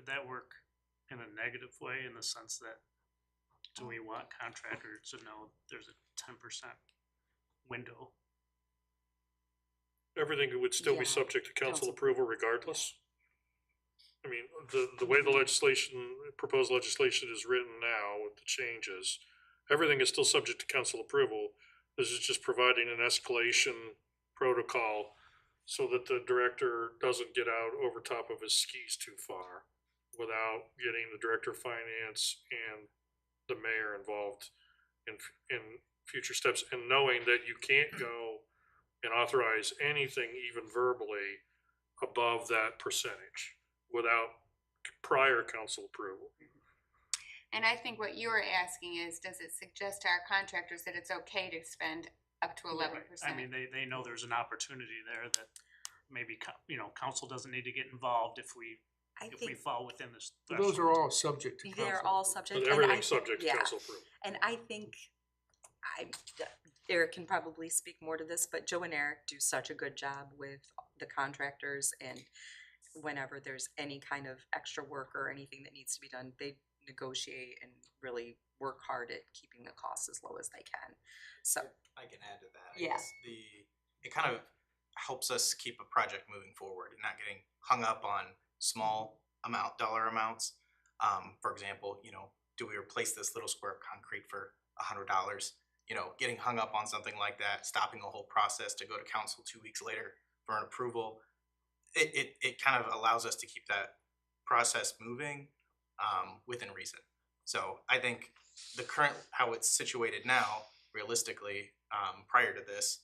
that work in a negative way in the sense that do we want contractors to know there's a 10% window? Everything would still be Yeah. subject to council Council. approval regardless. I mean, the way the proposed legislation is written now with the changes, everything is still subject to council approval. This is just providing an escalation protocol so that the director doesn't get out over top of his skis too far without getting the director of finance and the mayor involved in future steps, and knowing that you can't go and authorize anything even verbally above that percentage without prior council approval. And I think what you were asking is, does it suggest to our contractors that it's okay to spend up to 11%? I mean, they know there's an opportunity there that maybe, council doesn't need to get involved if we fall within this threshold. Those are all subject to council. They're all subject. But and I everything's think- subject to yeah. council approval. And I think Eric can probably speak more to this, but Joe and Eric do such a good job with the contractors, and whenever there's any kind of extra work or anything that needs to be done, they negotiate and really work hard at keeping the costs as low as they can. So I can add to that. I Yeah. guess it kind of helps us keep a project moving forward and not getting hung up on small dollar amounts. For example, do we replace this little square of concrete for $100? Getting hung up on something like that, stopping a whole process to go to council 2 weeks later for an approval. It kind of allows us to keep that process moving within reason. So I think the current, how it's situated now, realistically, prior to this,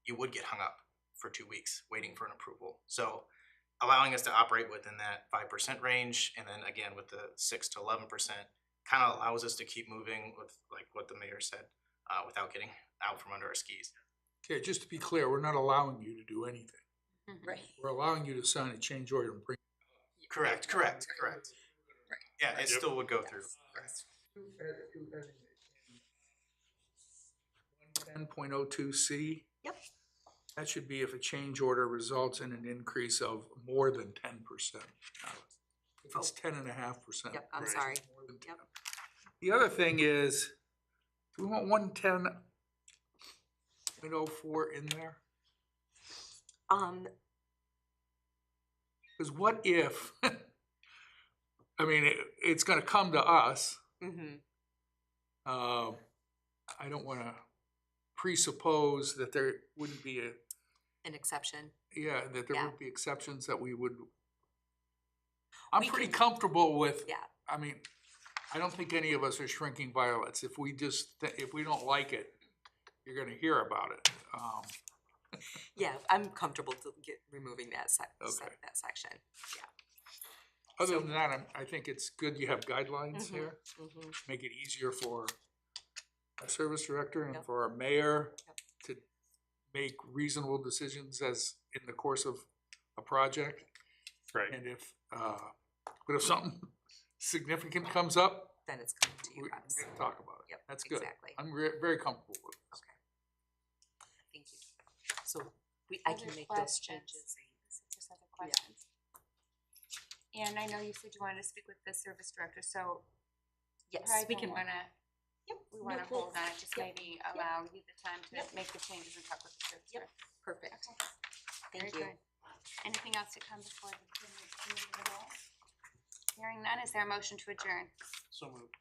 you would get hung up for 2 weeks waiting for an approval. So allowing us to operate within that 5% range, and then again with the 6 to 11%, kind of allows us to keep moving with like what the mayor said, without getting out from under our skis. Okay, just to be clear, we're not allowing you to do anything. right. We're allowing you to sign a change order and bring. Correct. Yeah, it still would go through. Correct. 10.02C. Yep. That should be if a change order results in an increase of more than 10%. If it's 10.5%. Yep, I'm Right. sorry. More than Yep. 10. The other thing is, do we want 110.04 in there? Because what if, I mean, it's gonna come to us. Mm-hmm. I don't wanna presuppose that there wouldn't be An exception. that there Yeah. would be exceptions that we would. I'm We pretty can- comfortable with, Yeah. I mean, I don't think any of us are shrinking violets. If we if we don't like it, you're gonna hear about it. Yeah, I'm comfortable to removing that Okay. that section. Yeah. Other than that, I think it's good you have guidelines Mhm. here. Mm-hmm. Make it easier for our service director and Yep. for our mayor Yep. to make reasonable decisions as in the course of a project. Right. And but if something significant comes up, Then it's coming to we you can guys. talk about it. Yep, That's good. exactly. I'm very comfortable with this. Okay. Thank you. So I Other can make those questions? changes. Just other questions. And I know you said you wanted to speak with the service director, so Yes, probably we don't can. wanna, Yep. we wanna no, we'll- hold on it, just Yep. maybe allow you the time to Yep. make the changes and talk with the service Yep. director. Perfect. Okay. Very Thank you. good. Anything else to come before the committee of the whole? Hearing none, is there a motion to adjourn? So moved.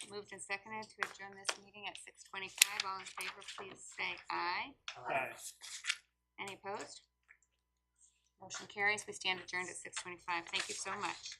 Moved and seconded to adjourn this meeting at 6:25. All in favor, please say aye. Aye. Any opposed? Motion carries. We stand adjourned at 6:25. Thank you so much.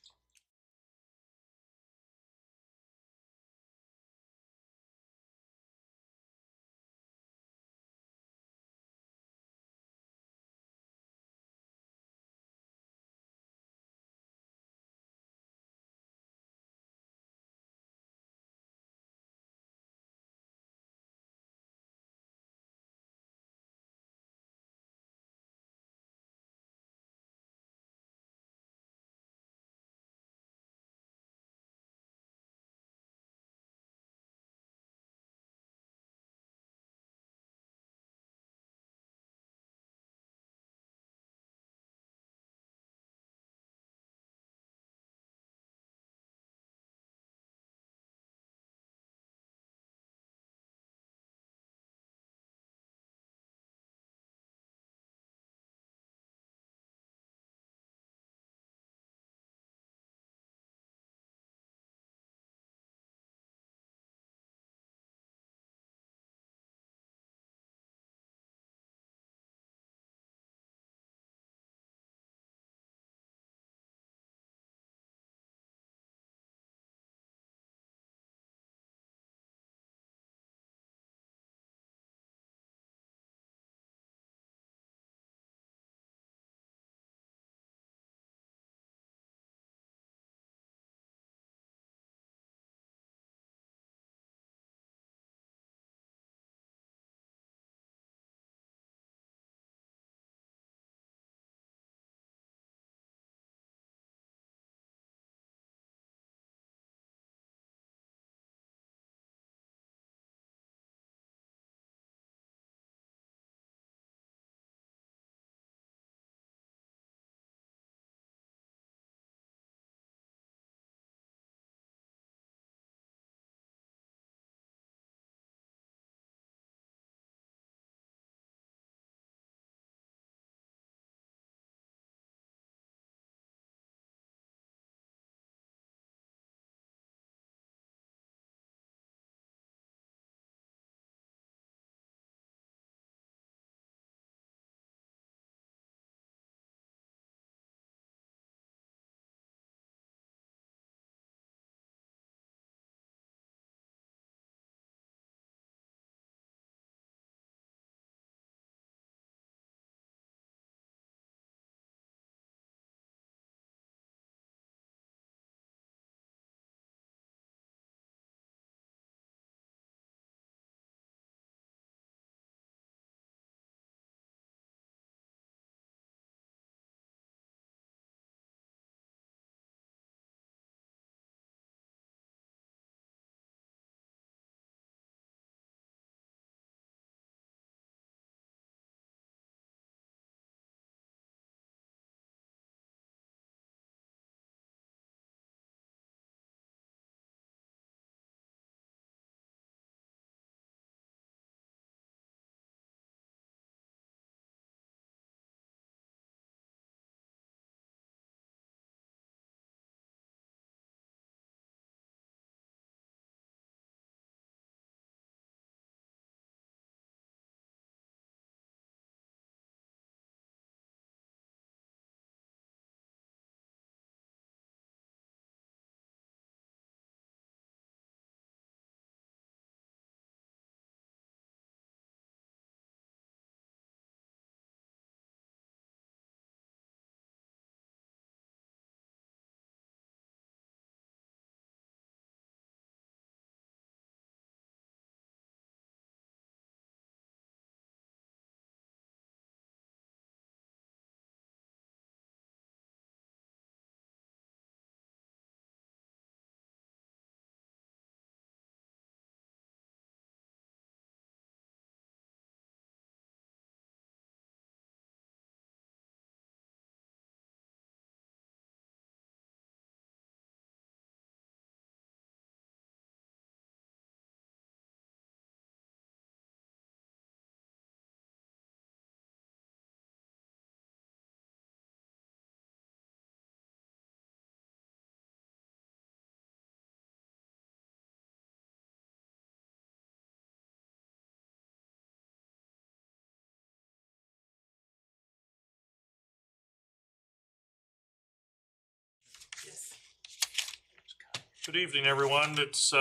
Good evening, everyone. It's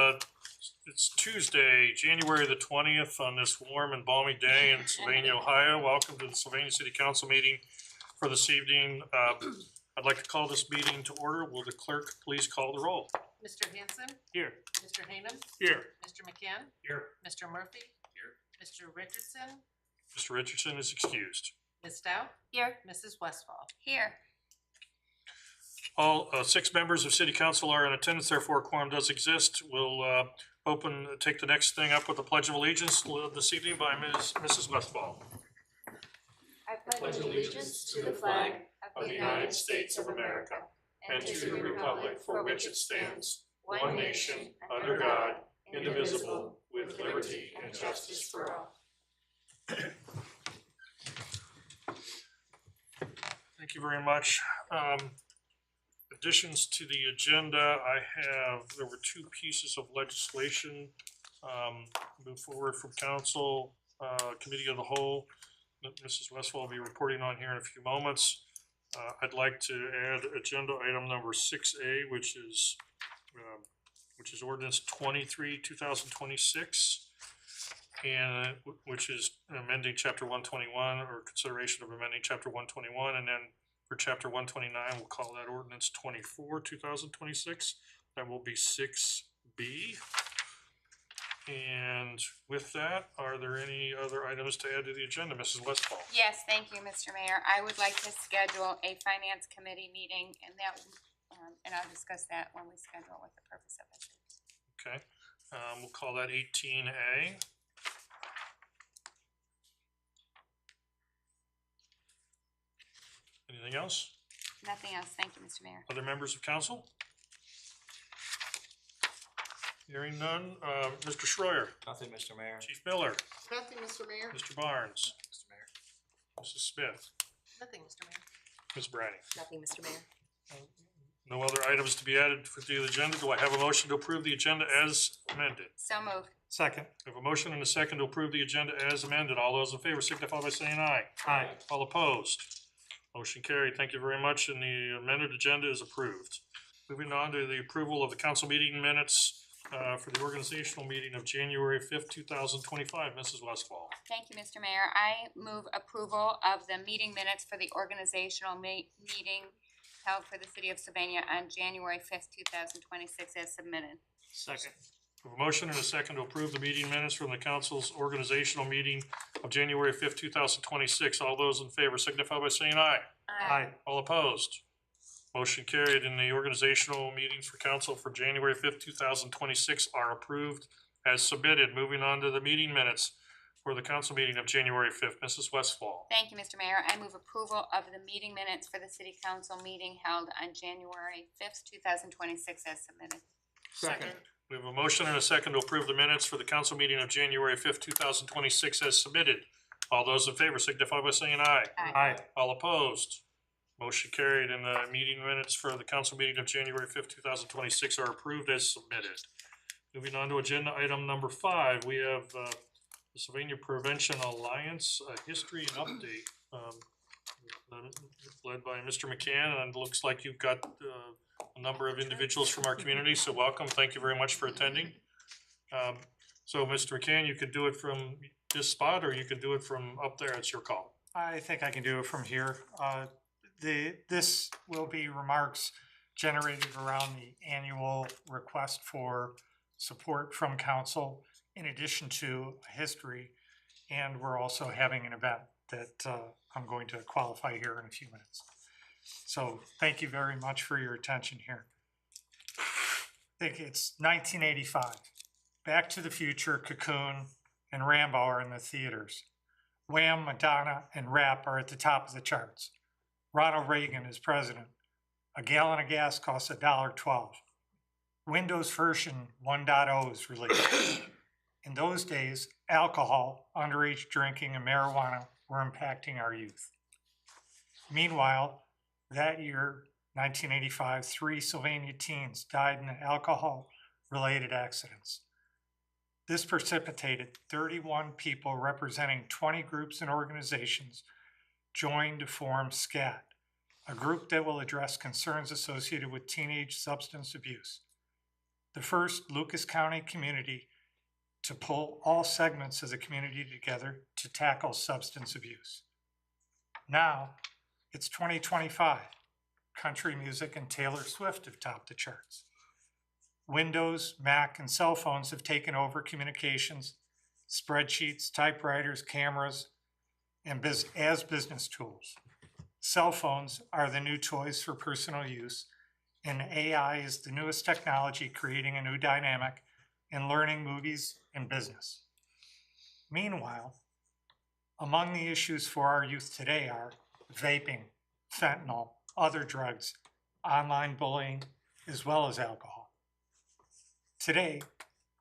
Tuesday, January the 20th, on this warm and balmy day in Sylvania, Ohio. Welcome to the Sylvania City Council meeting for this evening. I'd like to call this meeting to order. Will the clerk please call the roll? Mr. Hanson, Here. Mr. Hanem, Here. Mr. McCann, Here. Mr. Murphy. Here. Mr. Richardson, Mr. Richardson is excused. Ms. Stout. Here. Mrs. Westfall. Here. All 6 members of City Council are in attendance, therefore a quorum does exist. We'll take the next thing up with the Pledge of Allegiance this evening by Mrs. Westfall. I pledge allegiance to the flag of the United States of America and to the republic for which it stands, one nation, under God, indivisible, with liberty and justice for all. Thank you very much. Additions to the agenda, there were 2 pieces of legislation move forward from council, committee of the whole. Mrs. Westphal will be reporting on here in a few moments. I'd like to add agenda item number 6A, which is ordinance 23, 2026, and which is amending chapter 121, or consideration of amending chapter 121, and then for chapter 129, we'll call that ordinance 24, 2026. That will be 6B. And with that, are there any other items to add to the agenda, Mrs. Westphal? Yes, thank you, Mr. Mayor. I would like to schedule a finance committee meeting, and and I'll discuss that when we schedule what the purpose of it is. Okay, we'll call that 18A. Anything else? Nothing else. Thank you, Mr. Mayor. Other members of council? Hearing none. Mr. Schroyer, Nothing, Mr. Mayor. Chief Miller, Nothing, Mr. Mayor. Mr. Barnes, Mr. Mayor. Mrs. Smith, Nothing, Mr. Mayor. Ms. Brady. Nothing, Mr. Mayor. No other items to be added to the agenda. Do I have a motion to approve the agenda as amended? So moved. Second. We have a motion and a second to approve the agenda as amended. All those in favor signify by saying aye. Aye. All opposed? Motion carried. Thank you very much, and the amended agenda is approved. Moving on to the approval of the council meeting minutes for the organizational meeting of January 5th, 2025. Mrs. Westphal. Thank you, Mr. Mayor. I move approval of the meeting minutes for the organizational meeting held for the city of Sylvania on January 5th, 2026 as submitted. Second. We have a motion and a second to approve the meeting minutes from the council's organizational meeting of January 5th, 2026. All those in favor signify by saying aye. Aye. All opposed? Motion carried, and the organizational meetings for council for January 5th, 2026 are approved as submitted. Moving on to the meeting minutes for the council meeting of January 5th. Mrs. Westphal. Thank you, Mr. Mayor. I move approval of the meeting minutes for the city council meeting held on January 5th, 2026 as submitted. Second. We have a motion and a second to approve the minutes for the council meeting of January 5th, 2026 as submitted. All those in favor signify by saying aye. Aye. All opposed? Motion carried, and the meeting minutes for the council meeting of January 5th, 2026 are approved as submitted. Moving on to agenda item number 5, we have the Sylvania Prevention Alliance history and update, led by Mr. McCann, and it looks like you've got a number of individuals from our community, so welcome. Thank you very much for attending. So Mr. McCann, you could do it from this spot, or you could do it from up there. It's your call. I think I can do it from here. This will be remarks generated around the annual request for support from council, in addition to a history, and we're also having an event that I'm going to qualify here in a few minutes. So thank you very much for your attention here. I think it's 1985. Back to the Future, Cocoon, and Rambo are in the theaters. Wham, Madonna, and rap are at the top of the charts. Ronald Reagan is president. A gallon of gas costs $1.12. Windows version 1.0 is released. In those days, alcohol, underage drinking, and marijuana were impacting our youth. Meanwhile, that year, 1985, 3 Sylvania teens died in alcohol-related accidents. This precipitated 31 people representing 20 groups and organizations joined to form SCAT, a group that will address concerns associated with teenage substance abuse. the first Lucas County community to pull all segments of the community together to tackle substance abuse. Now, it's 2025. Country music and Taylor Swift have topped the charts. Windows, Mac, and cell phones have taken over communications, spreadsheets, typewriters, cameras, and as business tools. Cell phones are the new toys for personal use, and AI is the newest technology creating a new dynamic in learning, movies, and business. Meanwhile, among the issues for our youth today are vaping, fentanyl, other drugs, online bullying, as well as alcohol. Today,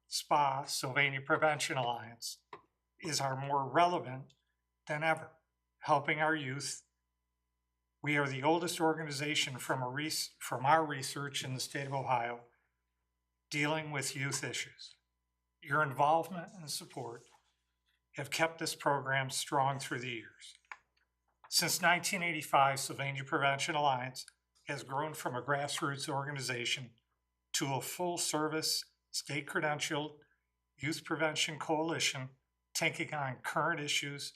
SPA, Sylvania Prevention Alliance, is our more relevant than ever, helping our youth. We are the oldest organization from our research in the state of Ohio dealing with youth issues. Your involvement and support have kept this program strong through the years. Since 1985, Sylvania Prevention Alliance has grown from a grassroots organization to a full-service, state-credentialed youth prevention coalition taking on current issues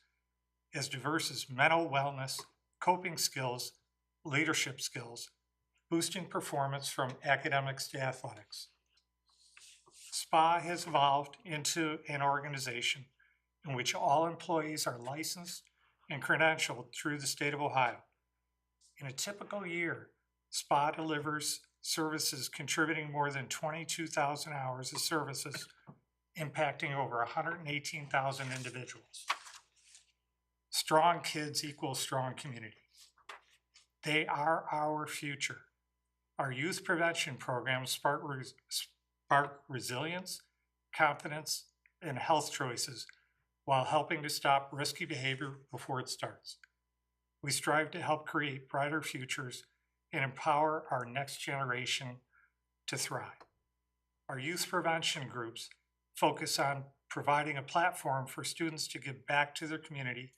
as diverse as mental wellness, coping skills, leadership skills, boosting performance from academics to athletics. SPA has evolved into an organization in which all employees are licensed and credentialed through the state of Ohio. In a typical year, SPA delivers services contributing more than 22,000 hours of services, impacting over 118,000 individuals. Strong kids equal strong community. They are our future. Our youth prevention programs spark resilience, confidence, and health choices while helping to stop risky behavior before it starts. We strive to help create brighter futures and empower our next generation to thrive. Our youth prevention groups focus on providing a platform for students to give back to their community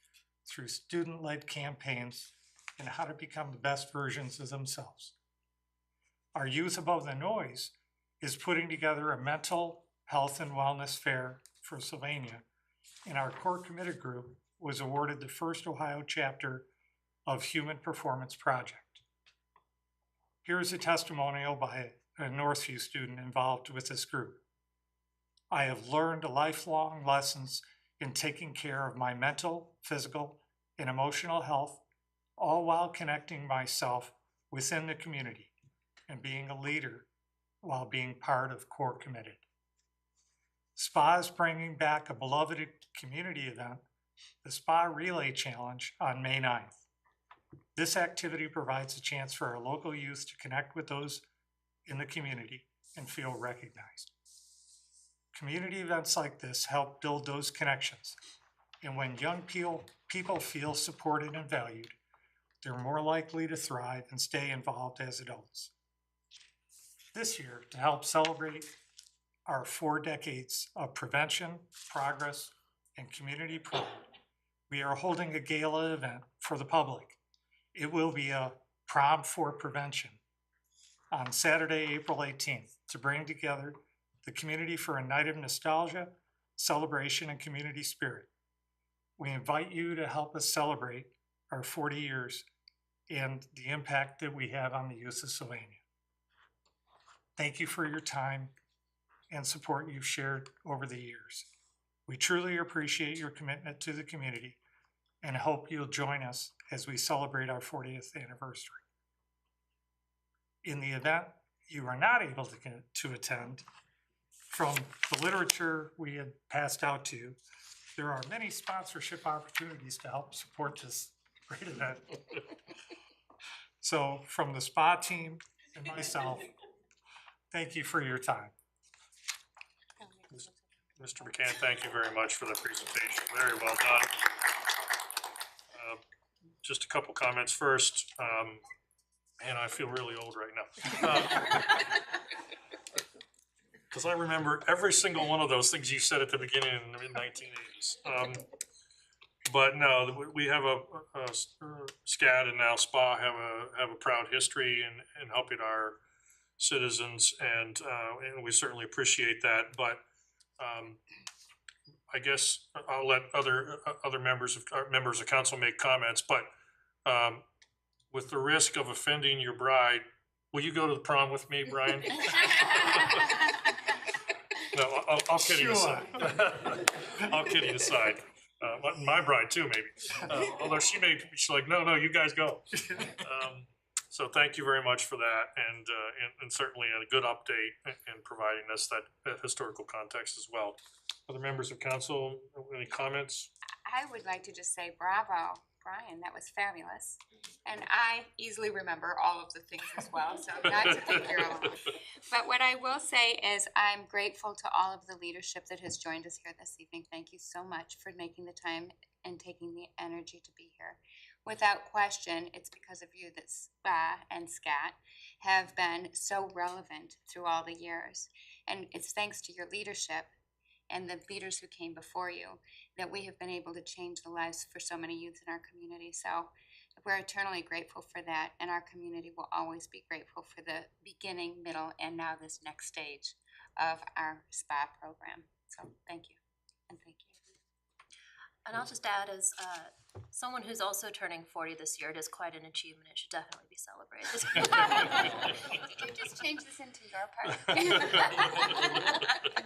through student-led campaigns and how to become the best versions of themselves. Our Youth Above the Noise is putting together a mental health and wellness fair for Sylvania, and our core committed group was awarded the first Ohio chapter of Human Performance Project. Here's a testimonial by a Northview student involved with this group. I have learned lifelong lessons in taking care of my mental, physical, and emotional health, all while connecting myself within the community and being a leader while being part of Core Committed. SPA is bringing back a beloved community event, the SPA Relay Challenge, on May 9th. This activity provides a chance for our local youth to connect with those in the community and feel recognized. Community events like this help build those connections, and when young people feel supported and valued, they're more likely to thrive and stay involved as adults. This year, to help celebrate our 4 decades of prevention, progress, and community pride, we are holding a gala event for the public. It will be a Prom for Prevention on Saturday, April 18th, to bring together the community for a night of nostalgia, celebration, and community spirit. We invite you to help us celebrate our 40 years and the impact that we have on the youth of Sylvania. Thank you for your time and support you've shared over the years. We truly appreciate your commitment to the community and hope you'll join us as we celebrate our 40th anniversary. In the event you are not able to attend, from the literature we had passed out to you, there are many sponsorship opportunities to help support this great event. So from the SPA team and myself, thank you for your time. Mr. McCann, thank you very much for the presentation. Very well done. Just a couple comments first. And I feel really old right now. Because I remember every single one of those things you said at the beginning in the mid-1980s. But no, we have a SCAD and now SPA have a proud history in helping our citizens, and we certainly appreciate that, but I guess I'll let other members of council make comments, but with the risk of offending your bride, will you go to the prom with me, Brian? No, I'll kidding aside. I'll kidding aside. My bride too, maybe. Although she's like, no, you guys go. So thank you very much for that, and certainly a good update in providing us that historical context as well. Other members of council, any comments? I would like to just say bravo, Brian, that was fabulous. And I easily remember all of the things as well, so not to think you're alone. But what I will say is I'm grateful to all of the leadership that has joined us here this evening. Thank you so much for making the time and taking the energy to be here. Without question, it's because of you that SPA and SCAT have been so relevant through all the years. And it's thanks to your leadership and the leaders who came before you that we have been able to change the lives for so many youth in our community. So we're eternally grateful for that, and our community will always be grateful for the beginning, middle, and now this next stage of our SPA program. So thank you, and thank you. And I'll just add, as someone who's also turning 40 this year, it is quite an achievement. It should definitely be celebrated. Did you just change this into your party?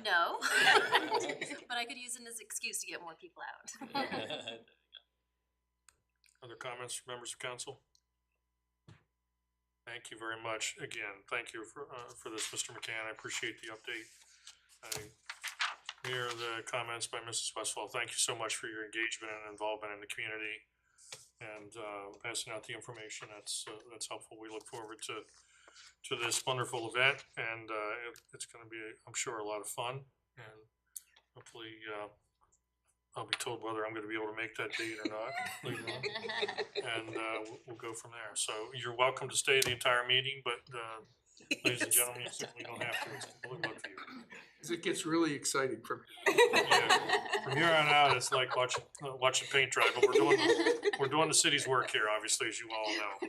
No, but I could use it as an excuse to get more people out. Other comments from members of council? Thank you very much. Again, thank you for this, Mr. McCann. I appreciate the update. I hear the comments by Mrs. Westfall. Thank you so much for your engagement and involvement in the community and passing out the information. That's helpful. We look forward to this wonderful event, and it's going to be, I'm sure, a lot of fun. And hopefully, I'll be told whether I'm going to be able to make that date or not later on. And we'll go from there. So you're welcome to stay the entire meeting, but ladies and gentlemen, you certainly don't have to. It's completely up to you. As it gets really exciting from Yeah. From here on out, it's like watching paint dry, but we're doing the city's work here, obviously, as you all know.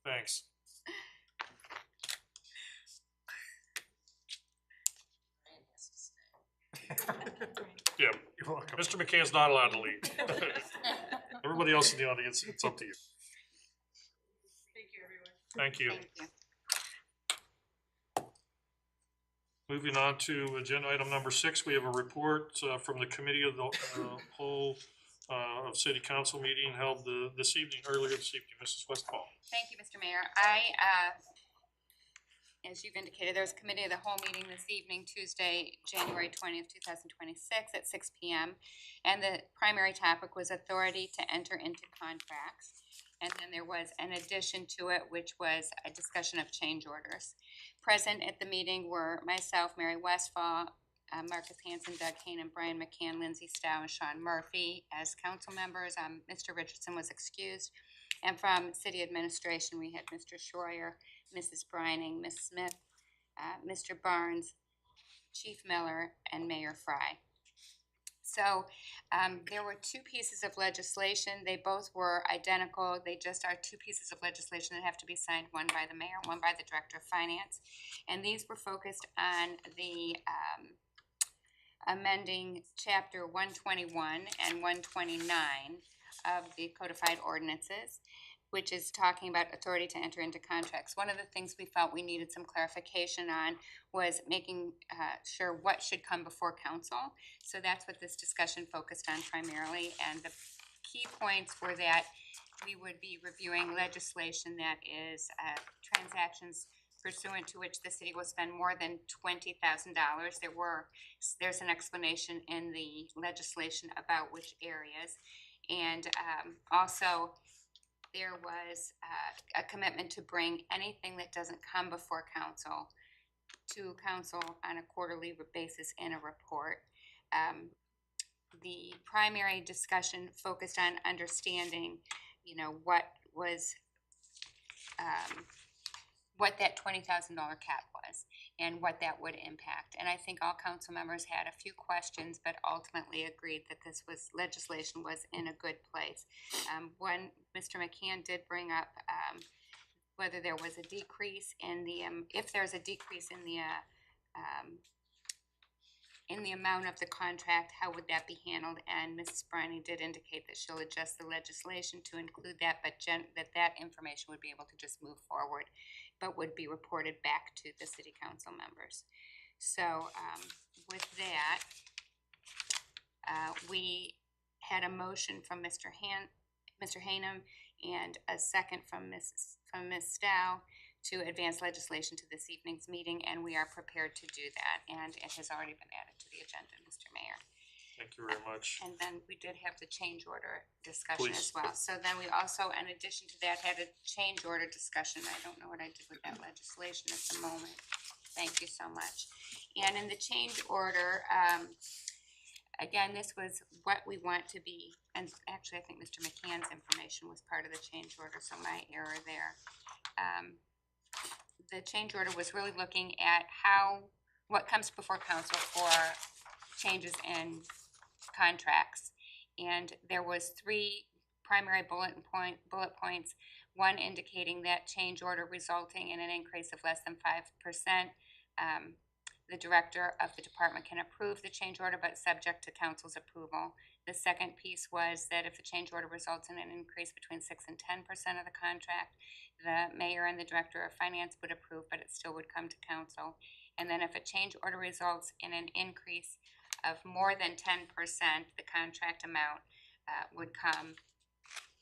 Thanks. Yeah, You're welcome. Mr. McCann's not allowed to leave. Everybody else in the audience, it's up to you. Thank you, everyone. Thank you. Thank you. Moving on to agenda item number 6, we have a report from the committee of the whole of city council meeting held earlier this evening. Mrs. Westfall. Thank you, Mr. Mayor. As you've indicated, there's a committee of the whole meeting this evening, Tuesday, January 20th, 2026 at 6 p.m. And the primary topic was authority to enter into contracts. And then there was an addition to it, which was a discussion of change orders. Present at the meeting were myself, Mary Westfall, Marcus Hanson, Doug Kane, and Brian McCann, Lindsay Stowe, and Sean Murphy as council members. Mr. Richardson was excused. And from city administration, we had Mr. Schroyer, Mrs. Brining, Ms. Smith, Mr. Barnes, Chief Miller, and Mayor Fry. So there were 2 pieces of legislation. They both were identical. They just are 2 pieces of legislation that have to be signed, one by the mayor, one by the director of finance. And these were focused on the amending chapter 121 and 129 of the codified ordinances, which is talking about authority to enter into contracts. One of the things we felt we needed some clarification on was making sure what should come before council. So that's what this discussion focused on primarily. And the key points were that we would be reviewing legislation that is transactions pursuant to which the city will spend more than $20,000. There's an explanation in the legislation about which areas. And also, there was a commitment to bring anything that doesn't come before council to council on a quarterly basis in a report. The primary discussion focused on understanding, what was what that $20,000 cap was and what that would impact. And I think all council members had a few questions, but ultimately agreed that this legislation was in a good place. One, Mr. McCann did bring up whether there was a decrease in the, if there's a decrease in the amount of the contract, how would that be handled? And Mrs. Briney did indicate that she'll adjust the legislation to include that, but that information would be able to just move forward, but would be reported back to the city council members. So, with that, we had a motion from Mr. Hanum and a second from Ms. Stowe to advance legislation to this evening's meeting, and we are prepared to do that, and it has already been added to the agenda, Mr. Mayor. Thank you very much. And then we did have the change order discussion Please. as well. So then we also, in addition to that, had a change order discussion. I don't know what I did with that legislation at the moment. Thank you so much. And in the change order, again, this was what we want to be, and actually I think Mr. McCann's information was part of the change order, so my error there. The change order was really looking at what comes before council for changes in contracts. And there was 3 primary bullet points, one indicating that change order resulting in an increase of less than 5%. The director of the department can approve the change order, but subject to council's approval. The second piece was that if the change order results in an increase between 6 and 10% of the contract, the mayor and the director of finance would approve, but it still would come to council. And then if a change order results in an increase of more than 10%, the contract amount would come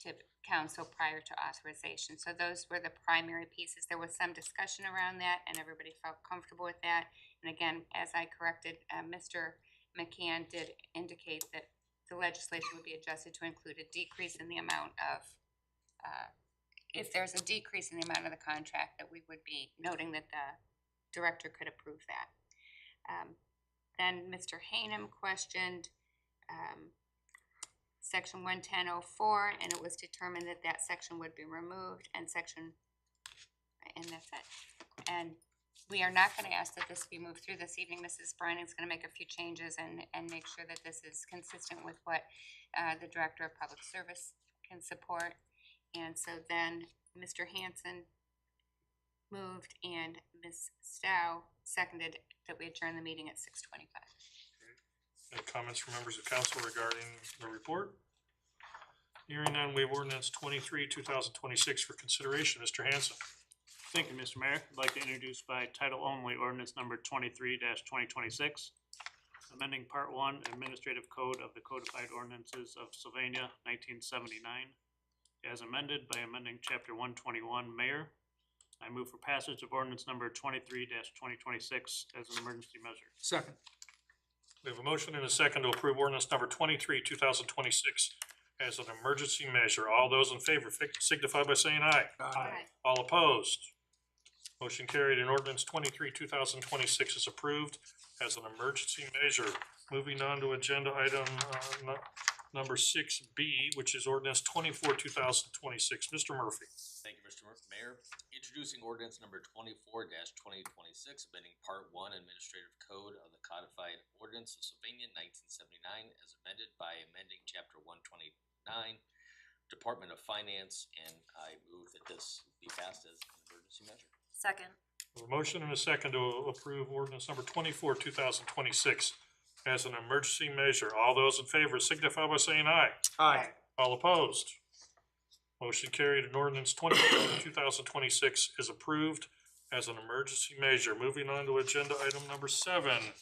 to council prior to authorization. So those were the primary pieces. There was some discussion around that, and everybody felt comfortable with that. And again, as I corrected, Mr. McCann did indicate that the legislation would be adjusted to include a decrease in the amount of, if there's a decrease in the amount of the contract, that we would be noting that the director could approve that. Then Mr. Hanum questioned section 110.04, and it was determined that that section would be removed, and that's it. And we are not going to ask that this be moved through this evening. Mrs. Briney is going to make a few changes and make sure that this is consistent with what the Director of Public Service can support. And so then Mr. Hanson moved and Ms. Stowe seconded that we adjourn the meeting at 6:25. Any comments from members of council regarding the report? Hearing none, we have ordinance 23/2026 for consideration. Mr. Hanson. Thank you, Mr. Mayor. I'd like to introduce by title only ordinance number 23-2026, amending Part 1 Administrative Code of the Codified Ordinances of Sylvania, 1979, as amended by amending Chapter 121, Mayor. I move for passage of ordinance number 23-2026 as an emergency measure. Second. We have a motion and a second to approve ordinance number 23/2026 as an emergency measure. All those in favor signify by saying aye. Aye. All opposed? Motion carried, and ordinance 23/2026 is approved as an emergency measure. Moving on to agenda item number 6B, which is ordinance 24/2026. Mr. Murphy. Thank you, Mr. Mayor. Introducing ordinance number 24-2026, amending Part 1 Administrative Code of the Codified Ordinance of Sylvania, 1979, as amended by amending Chapter 129, Department of Finance, and I move that this be passed as an emergency measure. Second. A motion and a second to approve ordinance number 24/2026 as an emergency measure. All those in favor signify by saying aye. Aye. All opposed? Motion carried, and ordinance 24/2026 is approved as an emergency measure. Moving on to agenda item number 7.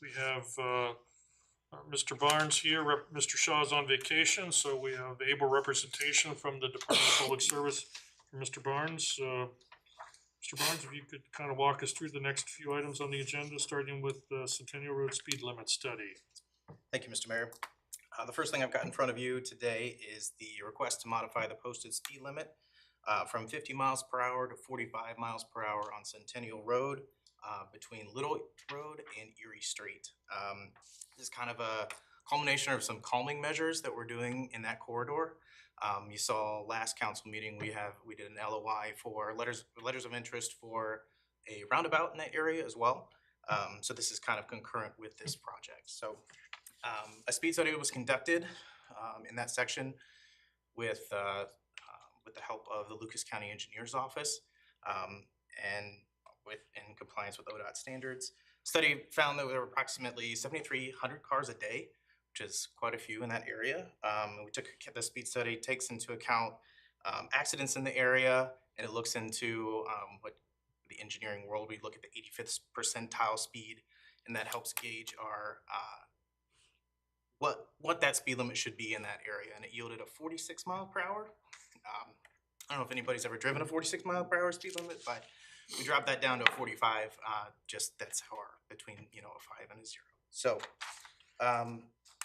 We have Mr. Barnes here. Mr. Shaw is on vacation, so we have able representation from the Department of Public Service from Mr. Barnes. Mr. Barnes, if you could kind of walk us through the next few items on the agenda, starting with the Centennial Road speed limit study. Thank you, Mr. Mayor. The first thing I've got in front of you today is the request to modify the posted speed limit from 50 miles per hour to 45 miles per hour on Centennial Road between Little Road and Erie Street. This is kind of a culmination of some calming measures that we're doing in that corridor. You saw last council meeting, we did an LOI for letters of interest for a roundabout in that area as well. So this is kind of concurrent with this project. So a speed study was conducted in that section with with the help of the Lucas County Engineers Office, and in compliance with ODOT standards. Study found that there were approximately 7,300 cars a day, which is quite a few in that area. We took the speed study, takes into account accidents in the area, and it looks into what the engineering world, we look at the 85th percentile speed, and that helps gauge our what that speed limit should be in that area, and it yielded a 46 mile per hour. I don't know if anybody's ever driven a 46 mile per hour speed limit, but we dropped that down to a 45. Just that's how our between a 5 and a 0. So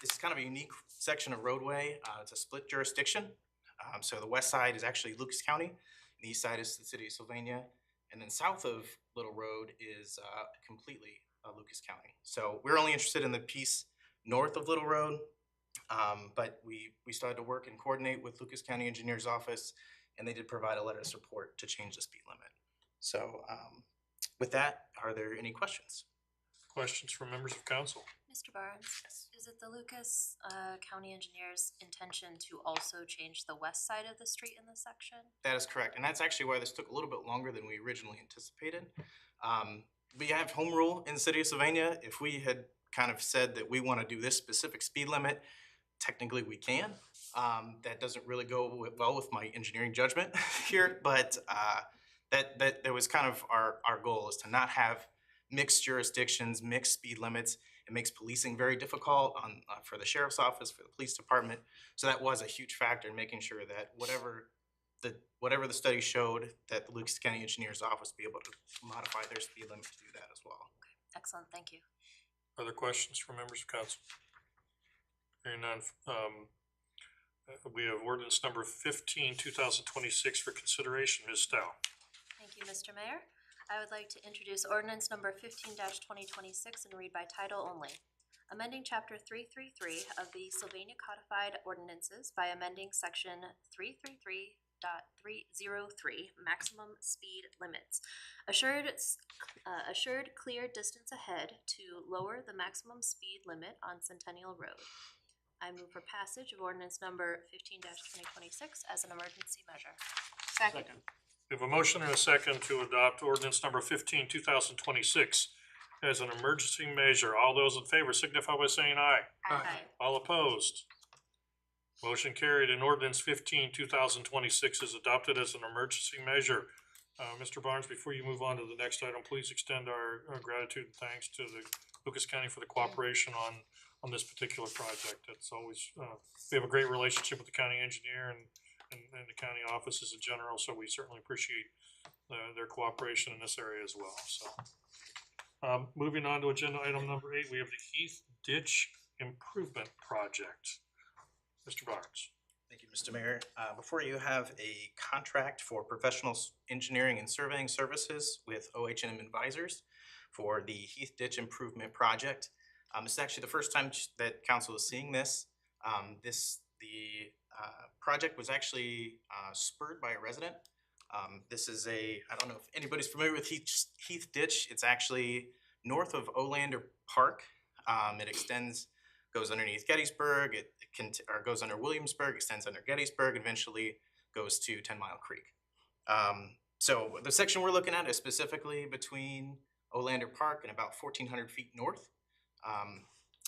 this is kind of a unique section of roadway. It's a split jurisdiction. So the west side is actually Lucas County, and the east side is the city of Sylvania, and then south of Little Road is completely Lucas County. So we're only interested in the piece north of Little Road, but we started to work and coordinate with Lucas County Engineers Office, and they did provide a letter of support to change the speed limit. So with that, are there any questions? Questions from members of council? Mr. Barnes, is it the Lucas County Engineer's intention to also change the west side of the street in this section? That is correct, and that's actually why this took a little bit longer than we originally anticipated. We have home rule in the city of Sylvania. If we had kind of said that we want to do this specific speed limit, technically we can. That doesn't really go well with my engineering judgment here, but that was kind of our goal, is to not have mixed jurisdictions, mixed speed limits. It makes policing very difficult for the sheriff's office, for the police department. So that was a huge factor in making sure that whatever the study showed, that the Lucas County Engineers Office be able to modify their speed limit to do that as well. Excellent, thank you. Other questions from members of council? Hearing none, we have ordinance number 15, 2026 for consideration. Ms. Stowe. Thank you, Mr. Mayor. I would like to introduce ordinance number 15-2026 and read by title only. Amending chapter 333 of the Sylvania Codified Ordinances by amending section 333.303, maximum speed limits. Assured clear distance ahead to lower the maximum speed limit on Centennial Road. I move for passage of ordinance number 15-2026 as an emergency measure. Second. We have a motion and a second to adopt ordinance number 15, 2026 as an emergency measure. All those in favor signify by saying aye. Aye. All opposed? Motion carried, and ordinance 15, 2026 is adopted as an emergency measure. Mr. Barnes, before you move on to the next item, please extend our gratitude and thanks to the Lucas County for the cooperation on this particular project. It's always, we have a great relationship with the county engineer and the county offices in general, so we certainly appreciate their cooperation in this area as well. So, moving on to agenda item number 8, we have the Heath Ditch Improvement Project. Mr. Barnes. Thank you, Mr. Mayor. Before you have a contract for professional engineering and surveying services with OH&M Advisors for the Heath Ditch Improvement Project. This is actually the first time that council is seeing this. The project was actually spurred by a resident. This is I don't know if anybody's familiar with Heath Ditch. It's actually north of Olander Park. It goes underneath Gettysburg, or goes under Williamsburg, extends under Gettysburg, and eventually goes to 10 Mile Creek. So the section we're looking at is specifically between Olander Park and about 1,400 feet north.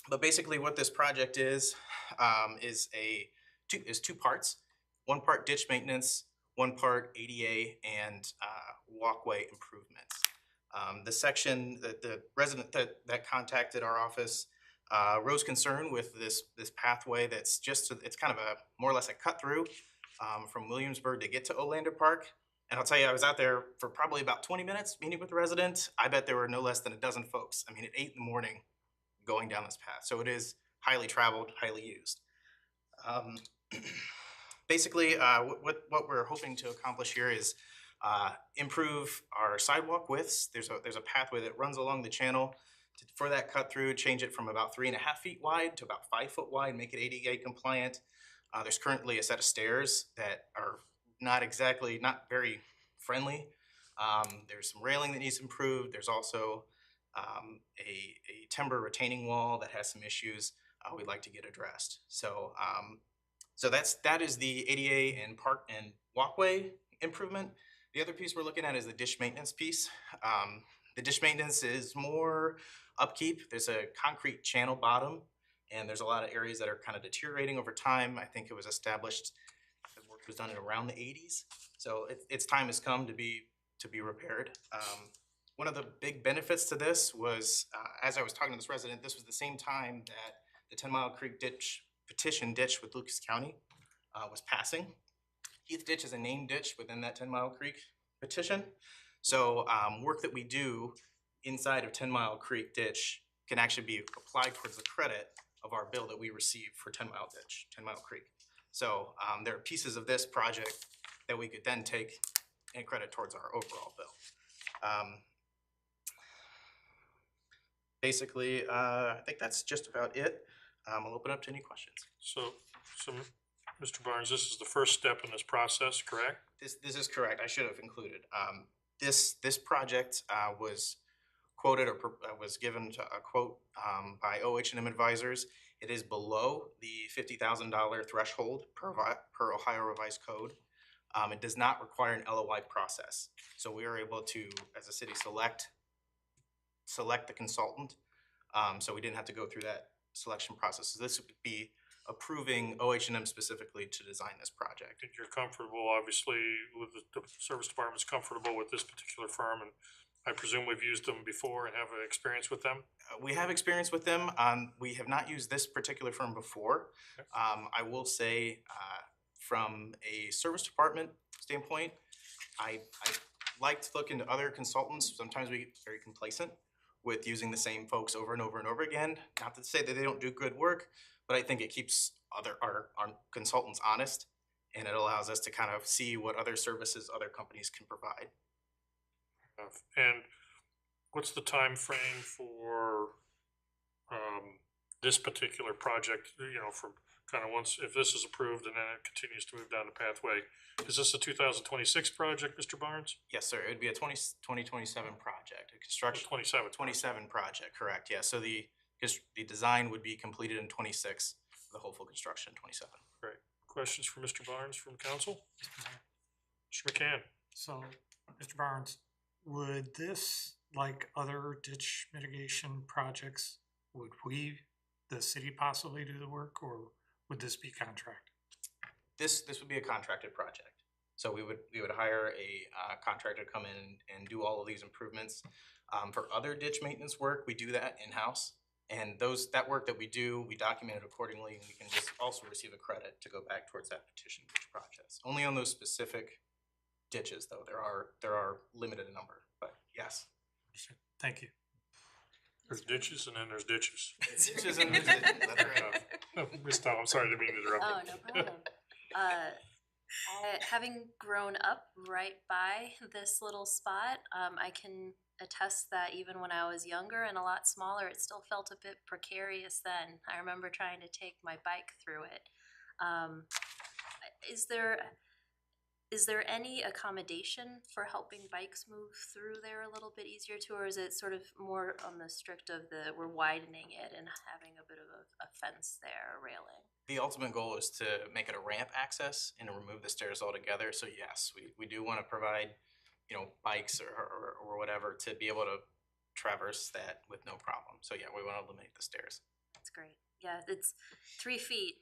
But basically what this project is two parts. One part ditch maintenance, one part ADA and walkway improvements. The section that the resident that contacted our office rose concern with this pathway that's it's kind of a more or less a cut through from Williamsburg to get to Olander Park. And I'll tell you, I was out there for probably about 20 minutes meeting with the resident. I bet there were no less than a dozen folks. I mean, at 8 in the morning going down this path. So it is highly traveled, highly used. Basically, what we're hoping to accomplish here is improve our sidewalk widths. There's a pathway that runs along the channel for that cut through, change it from about 3.5 feet wide to about 5 foot wide, make it ADA compliant. There's currently a set of stairs that are not very friendly. There's some railing that needs improved. There's also a timber retaining wall that has some issues we'd like to get addressed. So So that is the ADA and park and walkway improvement. The other piece we're looking at is the ditch maintenance piece. The ditch maintenance is more upkeep. There's a concrete channel bottom, and there's a lot of areas that are kind of deteriorating over time. I think it was established, the work was done in around the 80s. So its time has come to be repaired. One of the big benefits to this was, as I was talking to this resident, this was the same time that the 10 Mile Creek petition ditch with Lucas County was passing. Heath Ditch is a named ditch within that 10 Mile Creek petition. So work that we do inside of 10 Mile Creek Ditch can actually be applied towards the credit of our bill that we receive for 10 Mile Creek. So there are pieces of this project that we could then take and credit towards our overall bill. Basically, I think that's just about it. I'll open up to any questions. So, Mr. Barnes, this is the first step in this process, correct? This is correct. I should have included. This project was quoted or was given a quote by OH&M Advisors. It is below the $50,000 threshold per Ohio Revised Code. It does not require an LOI process. So we are able to, as a city, select the consultant. So we didn't have to go through that selection process. So this would be approving OH&M specifically to design this project. And you're comfortable, obviously, with the service department's comfortable with this particular firm, and I presume we've used them before and have experience with them? We have experience with them. We have not used this particular firm before. Okay. I will say, from a service department standpoint, I like to look into other consultants. Sometimes we get very complacent with using the same folks over and over and over again. Not to say that they don't do good work, but I think it keeps our consultants honest, and it allows us to kind of see what other services other companies can provide. And what's the time frame for this particular project, you know, from kind of once, if this is approved and then it continues to move down the pathway? Is this a 2026 project, Mr. Barnes? Yes, sir. It would be a 2027 project, a construction. 27. Project, correct. Yeah, so the design would be completed in 26, the whole full construction in 27. Great. Questions for Mr. Barnes from council? Mr. McCann? So, Mr. Barnes, would this, like other ditch mitigation projects, would we, the city, possibly do the work, or would this be contracted? This would be a contracted project. So we would hire a contractor to come in and do all of these improvements. For other ditch maintenance work, we do that in-house. And that work that we do, we document it accordingly, and we can just also receive a credit to go back towards that petition ditch projects. Only on those specific ditches, though. There are limited in number, but yes. Thank you. There's ditches and then there's ditches. Ditches and there's ditches. That's right. Ms. Stahl, I'm sorry to be interrupted. Oh, no problem. Having grown up right by this little spot, I can attest that even when I was younger and a lot smaller, it still felt a bit precarious then. I remember trying to take my bike through it. Is there any accommodation for helping bikes move through there a little bit easier too, or is it sort of more on the strict of we're widening it and having a bit of a fence there, a railing? The ultimate goal is to make it a ramp access and to remove the stairs altogether. So yes, we do want to provide, bikes or whatever to be able to traverse that with no problem. So yeah, we want to eliminate the stairs. That's great. Yeah, it's 3 feet.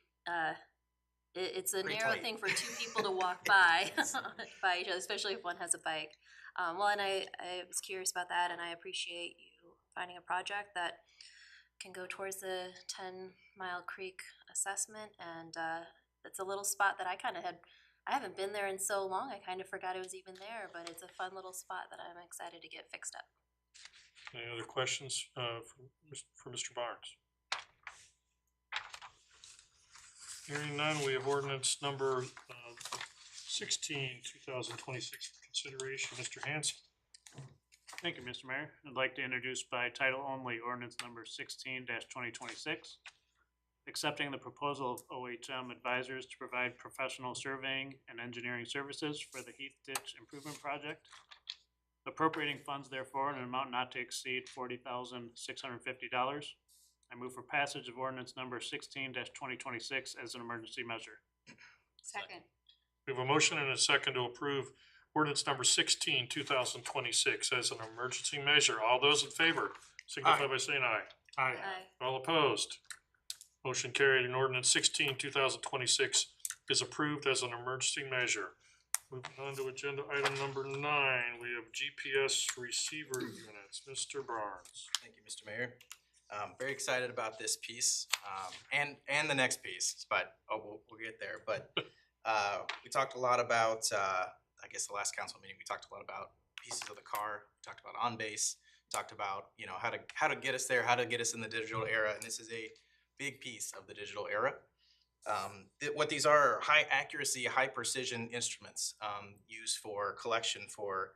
It's a Pretty narrow tight. thing for 2 people to walk by by each other, especially if one has a bike. And I was curious about that, and I appreciate you finding a project that can go towards the 10 Mile Creek assessment, and it's a little spot that I haven't been there in so long, I kind of forgot it was even there, but it's a fun little spot that I'm excited to get fixed up. Any other questions for Mr. Barnes? Hearing none, we have ordinance number 16, 2026 for consideration. Mr. Hanson? Thank you, Mr. Mayor. I'd like to introduce by title only ordinance number 16-2026, accepting the proposal of OH&M Advisors to provide professional surveying and engineering services for the Heath Ditch Improvement Project, appropriating funds therefore in an amount not to exceed $40,650, I move for passage of ordinance number 16-2026 as an emergency measure. Second. We have a motion and a second to approve ordinance number 16, 2026 as an emergency measure. All those in favor signify by saying aye. Aye. All opposed? Motion carried and ordinance 16, 2026 is approved as an emergency measure. Moving on to agenda item number 9, we have GPS receiver units. Mr. Barnes. Thank you, Mr. Mayor. Very excited about this piece, and the next piece, but, we'll get there. But, we talked a lot about, I guess the last council meeting, we talked a lot about pieces of the car, we talked about on-base, talked about, you know, how to get us there, how to get us in the digital era, and this is a big piece of the digital era. What these are high accuracy, high precision instruments, used for collection for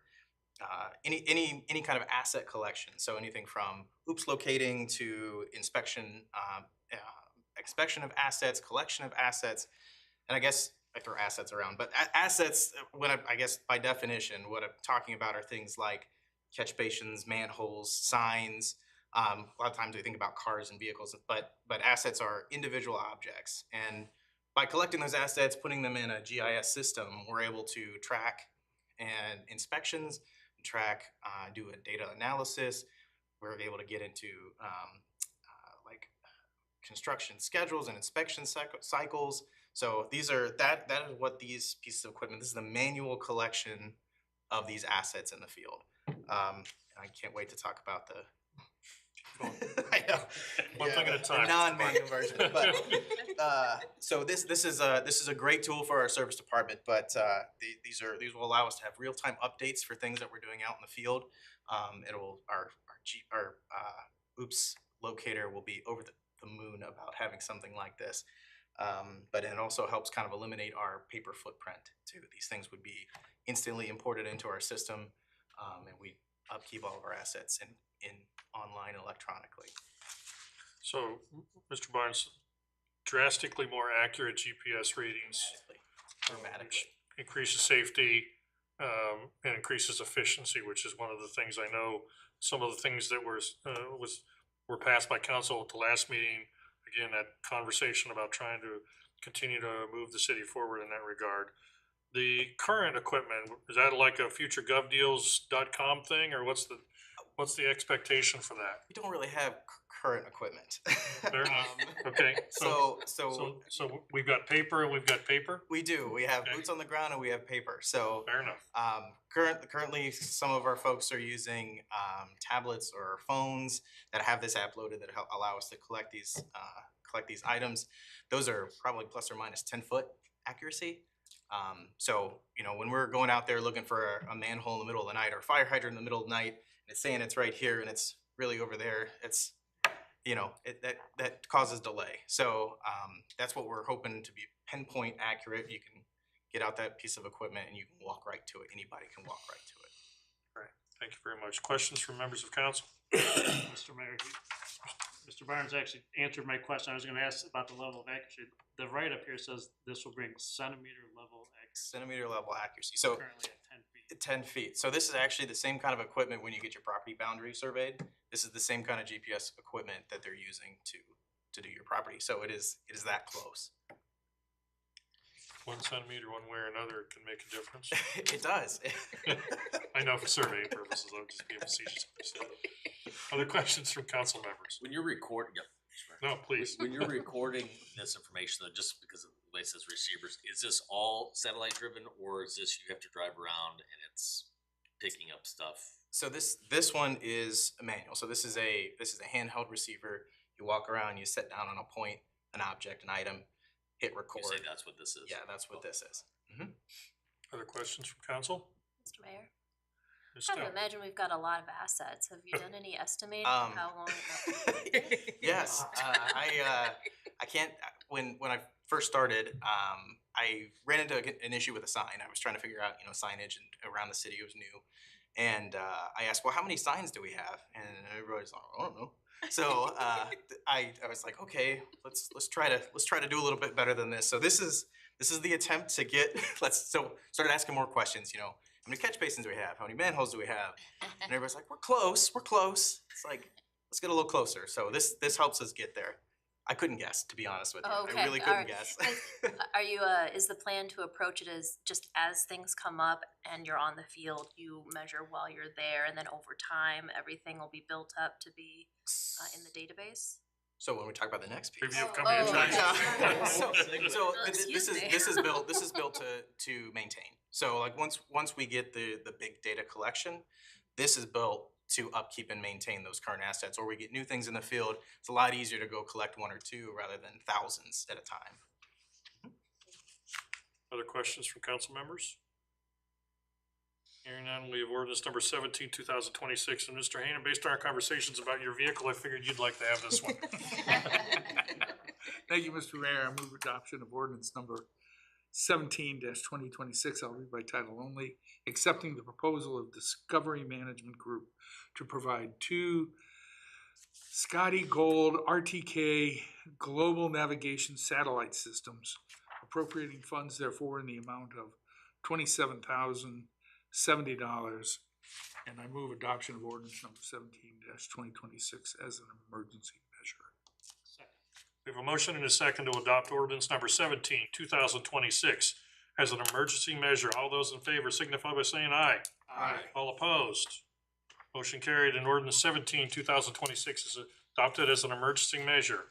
any kind of asset collection. So anything from oops locating to inspection, inspection of assets, collection of assets, and I guess I throw assets around, but assets, I guess by definition, what I'm talking about are things like catch basins, manholes, signs. A lot of times we think about cars and vehicles, but assets are individual objects. And by collecting those assets, putting them in a GIS system, we're able to track and inspections, do a data analysis. We're able to get into like construction schedules and inspection cycles. So that is what these pieces of equipment, this is the manual collection of these assets in the field. I can't wait to talk about the I know. One thing at a time. The non-manual version, but so this is a great tool for our service department. But these will allow us to have real-time updates for things that we're doing out in the field. Our oops locator will be over the moon about having something like this. But it also helps kind of eliminate our paper footprint too. These things would be instantly imported into our system, and we upkeep all of our assets in online electronically. So, Mr. Barnes, drastically more accurate GPS readings, Dramatically. which increases safety, and increases efficiency, which is one of the things I know. Some of the things that were passed by council at the last meeting. Again, that conversation about trying to continue to move the city forward in that regard. The current equipment, is that like a future govdeals.com thing, or what's the expectation for that? We don't really have current equipment. Fair enough. Okay, So we've got paper and we've got paper? we do. We have Okay. boots on the ground and we have paper. So Fair enough. currently, some of our folks are using tablets or phones that have this app loaded that allow us to collect these items. Those are probably plus or minus 10-foot accuracy. So you know, when we're going out there looking for a manhole in the middle of the night or a fire hydrant in the middle of the night, and it's saying it's right here and it's really over there, it's that causes delay. So that's what we're hoping to be pinpoint accurate. You can get out that piece of equipment and you can walk right to it. Anybody can walk right to it. Thank you very much. Questions from members of council? Mr. Mayor, Mr. Barnes actually answered my question. I was gonna ask about the level of accuracy. The write-up here says this will bring centimeter level accuracy, Centimeter level accuracy. So currently at 10 feet. 10 feet. So this is actually the same kind of equipment when you get your property boundary surveyed. This is the same kind of GPS equipment that they're using to do your property. So it is that close. 1 centimeter one way or another can make a difference. It does. I know for surveying purposes, I'm just being facetious. Other questions from council members? When you're recording, No, please. when you're recording this information, though, just because of the way it says receivers, is this all satellite driven, or is this you have to drive around and it's picking up stuff? So this one is a manual. So this is a handheld receiver. You walk around, you sit down on a point, an object, an item, hit You record. say that's what this is? Yeah, that's what this is. Other questions from council? Mr. Mayor, Ms. I would Stout? imagine we've got a lot of assets. Have you done any estimating Um, how long? Yes, I can't. When I first started, I ran into an issue with a sign. I was trying to figure out, signage and around the city. It was new, and I asked, "Well, how many signs do we have?" And everybody's like, "I don't know." So I was like, "Okay, let's try to do a little bit better than this." So this is the attempt to get. Started asking more questions. How many catch basins do we have? How many manholes do we have? And everybody's like, we're close. It's like, let's get a little closer. So this helps us get there. I couldn't guess, to be honest with you. Okay, I really couldn't alright. guess. Are you, is the plan to approach it as just as things come up and you're on the field, you measure while you're there, and then over time, everything will be built up to be in the database? So when we talk about the next piece. Preview of company Oh. attractions. Yeah. So Excuse me. this is built to maintain. So like once we get the big data collection, this is built to upkeep and maintain those current assets. Or we get new things in the field, it's a lot easier to go collect one or two rather than thousands at a time. Other questions from council members? Hearing none, we have ordinance number 17, 2026, and Mr. Haynen, based on our conversations about your vehicle, I figured you'd like to have this one. Thank you, Mr. Mayor. I move adoption of ordinance number 17-2026. I'll read by title only, accepting the proposal of Discovery Management Group to provide 2 Scotty Gold RTK global navigation satellite systems, appropriating funds therefore in the amount of $27,070. And I move adoption of ordinance number 17-2026 as an emergency measure. We have a motion and a second to adopt ordinance number 17, 2026 as an emergency measure. All those in favor signify by saying aye. Aye. All opposed? Motion carried, and ordinance 17, 2026 is adopted as an emergency measure.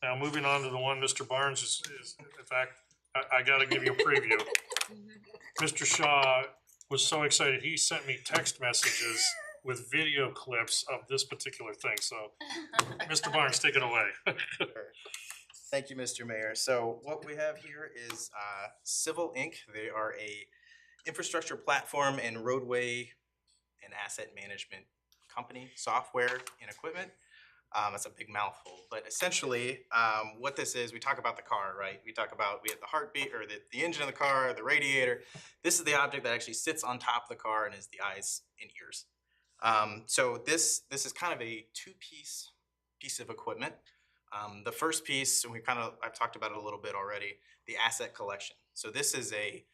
Now, moving on to the one Mr. Barnes is in fact, I gotta give you a preview. Mr. Shaw was so excited, he sent me text messages with video clips of this particular thing, so Mr. Barnes, take it away. Thank you, Mr. Mayor. So what we have here is Civil Inc. They are a infrastructure platform and roadway and asset management company, software and equipment. It's a big mouthful, but essentially what this is, we talk about the car, right? We have the heartbeat or the engine of the car, the radiator. This is the object that actually sits on top of the car and is the eyes and ears. So this is kind of a piece of equipment. The first piece, and I've talked about it a little bit already, the asset collection. So this is a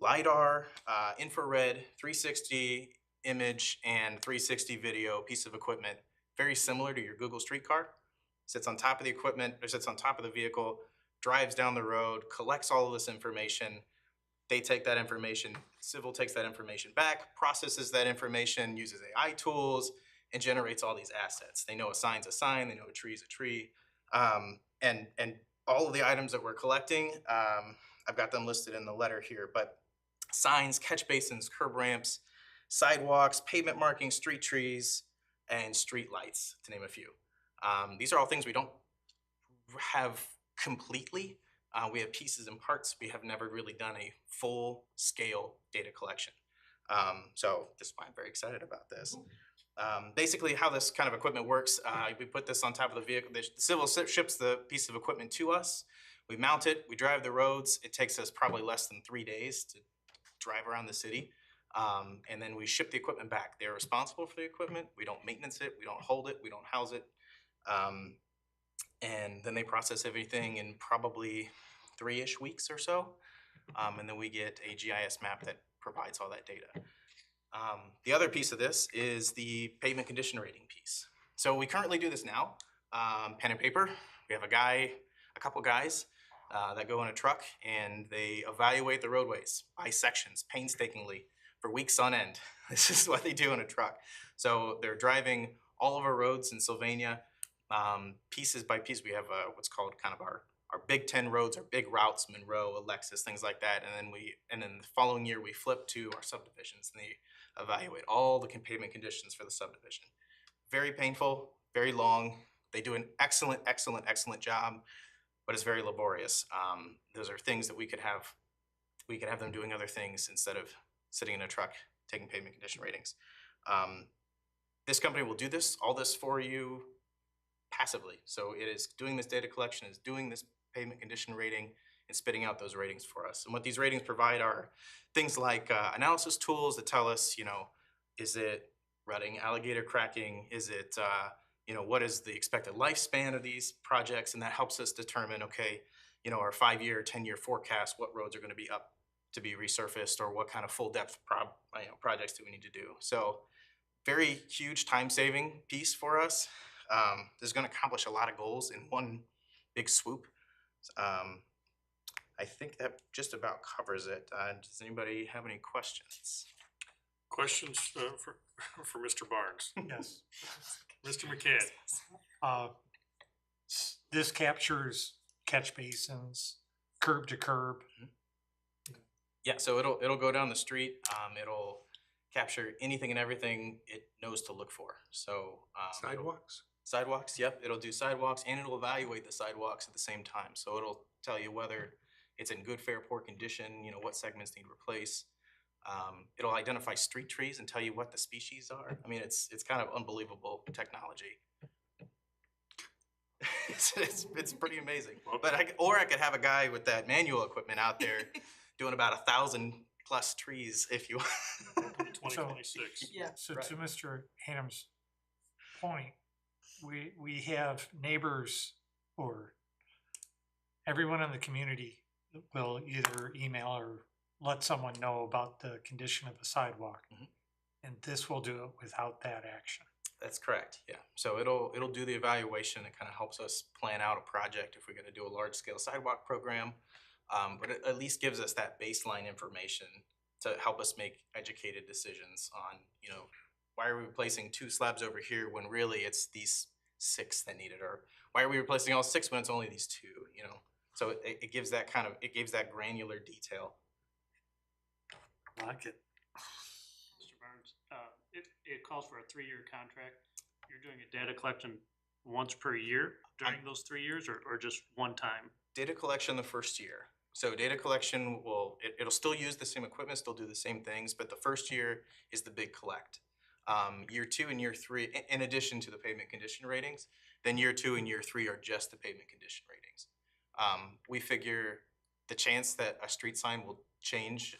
LiDAR, infrared, 360 image, and 360 video piece of equipment, very similar to your Google Street Car. Sits on top of the equipment, or sits on top of the vehicle, drives down the road, collects all of this information. They take that information, Civil takes that information back, processes that information, uses AI tools, and generates all these assets. They know a sign's a sign, they know a tree's a tree. And all of the items that we're collecting, I've got them listed in the letter here, but signs, catch basins, curb ramps, sidewalks, pavement markings, street trees, and street lights, to name a few. These are all things we don't have completely. We have pieces and parts. We have never really done a full scale data collection. So this is why I'm very excited about this. Basically how this kind of equipment works, we put this on top of the vehicle. The Civil ships the piece of equipment to us. We mount it, we drive the roads. It takes us probably less than 3 days to drive around the city. And then we ship the equipment back. They're responsible for the equipment. We don't maintenance it, we don't hold it, we don't house it. And then they process everything in probably 3-ish weeks or so. And then we get a GIS map that provides all that data. The other piece of this is the pavement condition rating piece. So we currently do this now, pen and paper. We have a couple guys that go in a truck and they evaluate the roadways by sections painstakingly for weeks on end. This is what they do in a truck. So they're driving all of our roads in Sylvania, pieces by piece. We have what's called kind of our Big 10 roads, our big routes, Monroe, Alexis, things like that. And then the following year we flip to our subdivisions and they evaluate all the pavement conditions for the subdivision. Very painful, very long. They do an excellent job, but it's very laborious. Those are things that we could have them doing other things instead of sitting in a truck taking pavement condition ratings. This company will do all this for you passively. So it is doing this data collection, is doing this pavement condition rating, and spitting out those ratings for us. And what these ratings provide are things like analysis tools that tell us, is it rutting, alligator cracking? Is it, what is the expected lifespan of these projects? And that helps us determine, okay, our 5-year, 10-year forecast, what roads are going to be up to be resurfaced, or what kind of full depth projects do we need to do. So very huge time saving piece for us. This is gonna accomplish a lot of goals in one big swoop. I think that just about covers it. Does anybody have any questions? Questions for Mr. Barnes? Yes. Mr. McCann? This captures catch basins, curb to curb. Yeah, so it'll go down the street. It'll capture anything and everything it knows to look for. So Sidewalks? sidewalks, yep, it'll do sidewalks and it'll evaluate the sidewalks at the same time. So it'll tell you whether it's in good, fair, poor condition, what segments need replace. It'll identify street trees and tell you what the species are. I mean, it's kind of unbelievable technology. It's pretty amazing. But I could have a guy with that manual equipment out there doing about 1,000+ trees if you. 2026. Yeah. So Right. to Mr. Ham's point, we have neighbors or everyone in the community will either email or let someone know about the condition of the sidewalk. Mhm. And this will do it without that action. That's correct, yeah. So it'll do the evaluation. It kind of helps us plan out a project if we're gonna do a large scale sidewalk program. But it at least gives us that baseline information to help us make educated decisions on, why are we replacing 2 slabs over here when really it's these 6 that need it? Or why are we replacing all 6 when it's only these 2, So it gives that granular detail. Like it. Mr. Barnes, it calls for a 3-year contract. You're doing a data collection once per year during those 3 years or just one time? Data collection the first year. So data collection it'll still use the same equipment, still do the same things, but the first year is the big collect. Year 2 and year 3, in addition to the pavement condition ratings, then year 2 and year 3 are just the pavement condition ratings. We figure the chance that a street sign will change,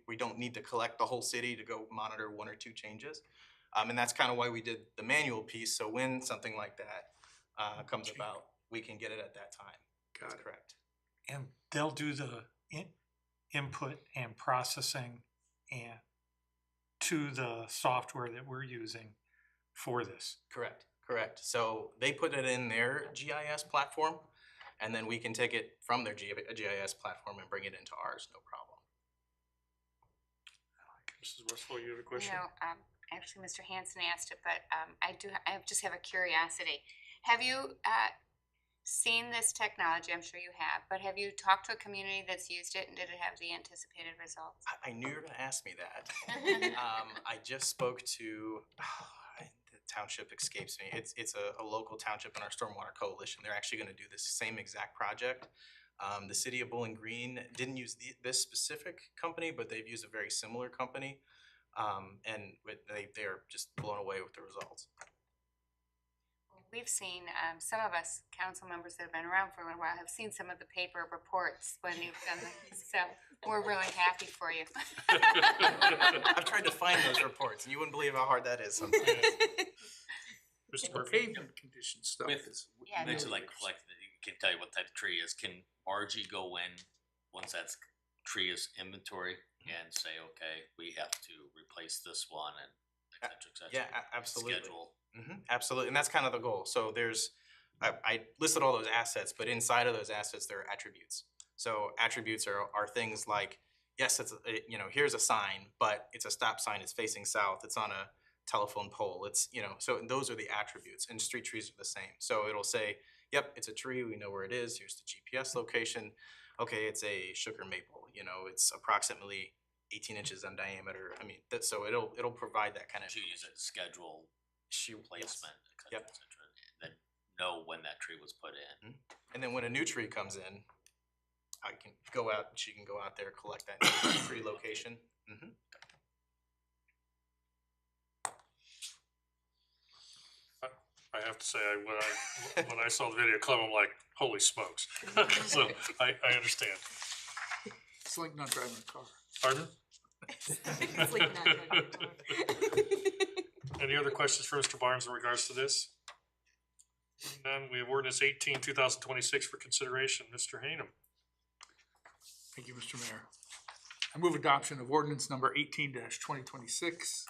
we don't need to collect the whole city to go monitor 1 or 2 changes. And that's kind of why we did the manual piece, so when something like that comes about, we can get it at that time. Got That's it. correct. And they'll do the input and processing and to the software that we're using for this. Correct. So they put it in their GIS platform, and then we can take it from their GIS platform and bring it into ours, no problem. Mrs. Westphal, you have a question? Actually, Mr. Hanson asked it, but I just have a curiosity. Have you seen this technology? I'm sure you have, but have you talked to a community that's used it and did it have the anticipated results? I knew you were gonna ask me that. I just spoke to, the township escapes me. It's a local township in our stormwater coalition. They're actually gonna do this same exact project. The city of Bowling Green didn't use this specific company, but they've used a very similar company. And they're just blown away with the results. We've seen, some of us council members that have been around for a little while have seen some of the paper reports when you've done this, so we're really happy for you. I've tried to find those reports, and you wouldn't believe how hard that is sometimes. Mr. The Murphy? pavement condition stuff With, is. Yeah, you mentioned like collecting, it can tell you what type of tree is, can Margie go in, once that tree is inventory, and say, okay, we have to replace this one and et cetera, Yeah, absolutely. schedule. Absolutely, and that's kind of the goal. So I listed all those assets, but inside of those assets, there are attributes. So attributes are things like, yes, here's a sign, but it's a stop sign, it's facing south, it's on a telephone pole, so those are the attributes, and street trees are the same. So it'll say, yep, it's a tree, we know where it is, here's the GPS location. Okay, it's a sugar maple, it's approximately 18 inches in diameter. I mean, so it'll provide that kind of. To use it, schedule placement, et Yep. cetera, and then know when that tree was put in. And then when a new tree comes in, she can go out there, collect that new tree location. I have to say, when I saw the video clip, I'm like, holy smokes. So I understand. It's like not driving a car. Pardon? It's like not driving a car. Any other questions for Mr. Barnes in regards to this? None. We have ordinance 18, 2026 for consideration. Mr. Hanem. Thank you, Mr. Mayor. I move adoption of ordinance number 18-2026.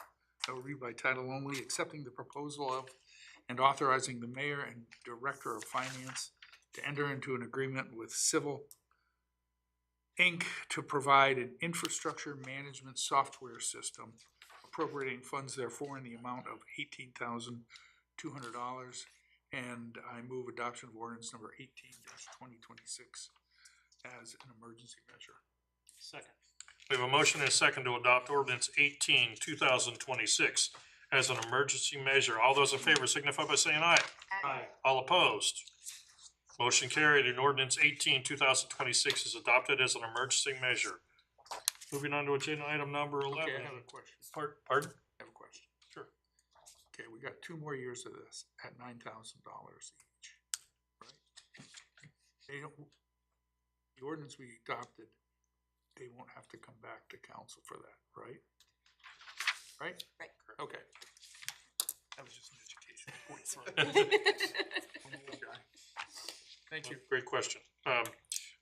I will read by title only, accepting the proposal of and authorizing the mayor and director of finance to enter into an agreement with Civil Inc. to provide an infrastructure management software system, appropriating funds therefore in the amount of $18,200. And I move adoption of ordinance number 18-2026 as an emergency measure. Second. We have a motion and a second to adopt ordinance 18-2026 as an emergency measure. All those in favor signify by saying aye. Aye. All opposed? Motion carried and ordinance 18-2026 is adopted as an emergency measure. Moving on to agenda item number 11. Okay, I have a question. Pardon? I have a question. Sure. Okay, we got 2 more years of this at $9,000 each, right? They don't, the ordinance we adopted, they won't have to come back to council for that, right? Right? Right. Okay. That was just an education point for Thank you. Great question.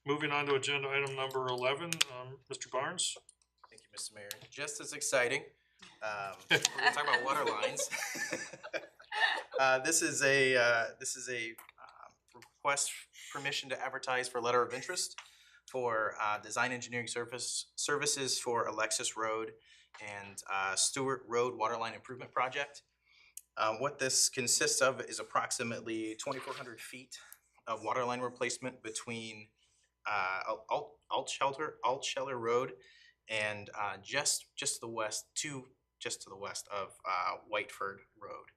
Moving on to agenda item number 11, Mr. Barnes? Thank you, Mr. Mayor. Just as exciting, we're gonna talk about water lines. This is a request permission to advertise for letter of interest for design engineering services for Alexis Road and Stewart Road Waterline Improvement Project. What this consists of is approximately 2,400 feet of waterline replacement between Altscheller Road and just to the west of Whiteford Road.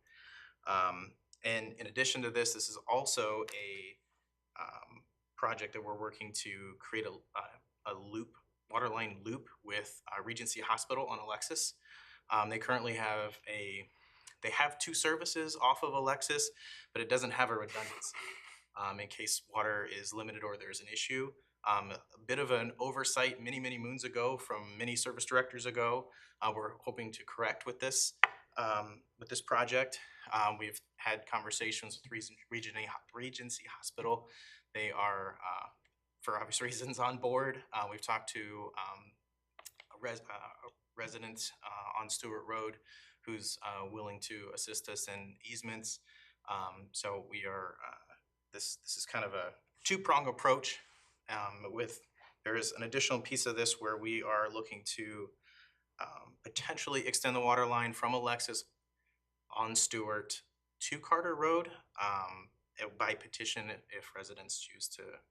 And in addition to this, this is also a project that we're working to create a loop, waterline loop with Regency Hospital on Alexis. They currently have they have 2 services off of Alexis, but it doesn't have a redundancy in case water is limited or there's an issue. A bit of an oversight many moons ago from many service directors ago. We're hoping to correct with this project. We've had conversations with Regency Hospital. They are, for obvious reasons, on board. We've talked to a resident on Stewart Road who's willing to assist us in easements. So we are, this is kind of a 2-prong approach. There is an additional piece of this where we are looking to potentially extend the water line from Alexis on Stewart to Carter Road by petition if residents choose to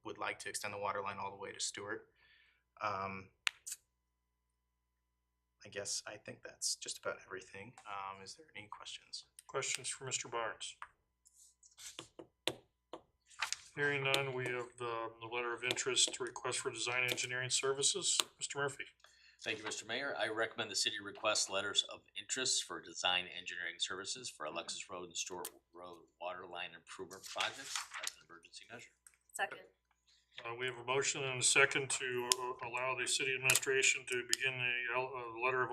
would like to extend the water line all the way to Stewart. I think that's just about everything. Is there any questions? Questions for Mr. Barnes? Hearing none, we have the letter of interest, request for design engineering services. Mr. Murphy? Thank you, Mr. Mayor. I recommend the city request letters of interest for design engineering services for Alexis Road and Stewart Road Waterline Improvement Projects as an emergency measure. Second. We have a motion and a second to allow the city administration to begin a letter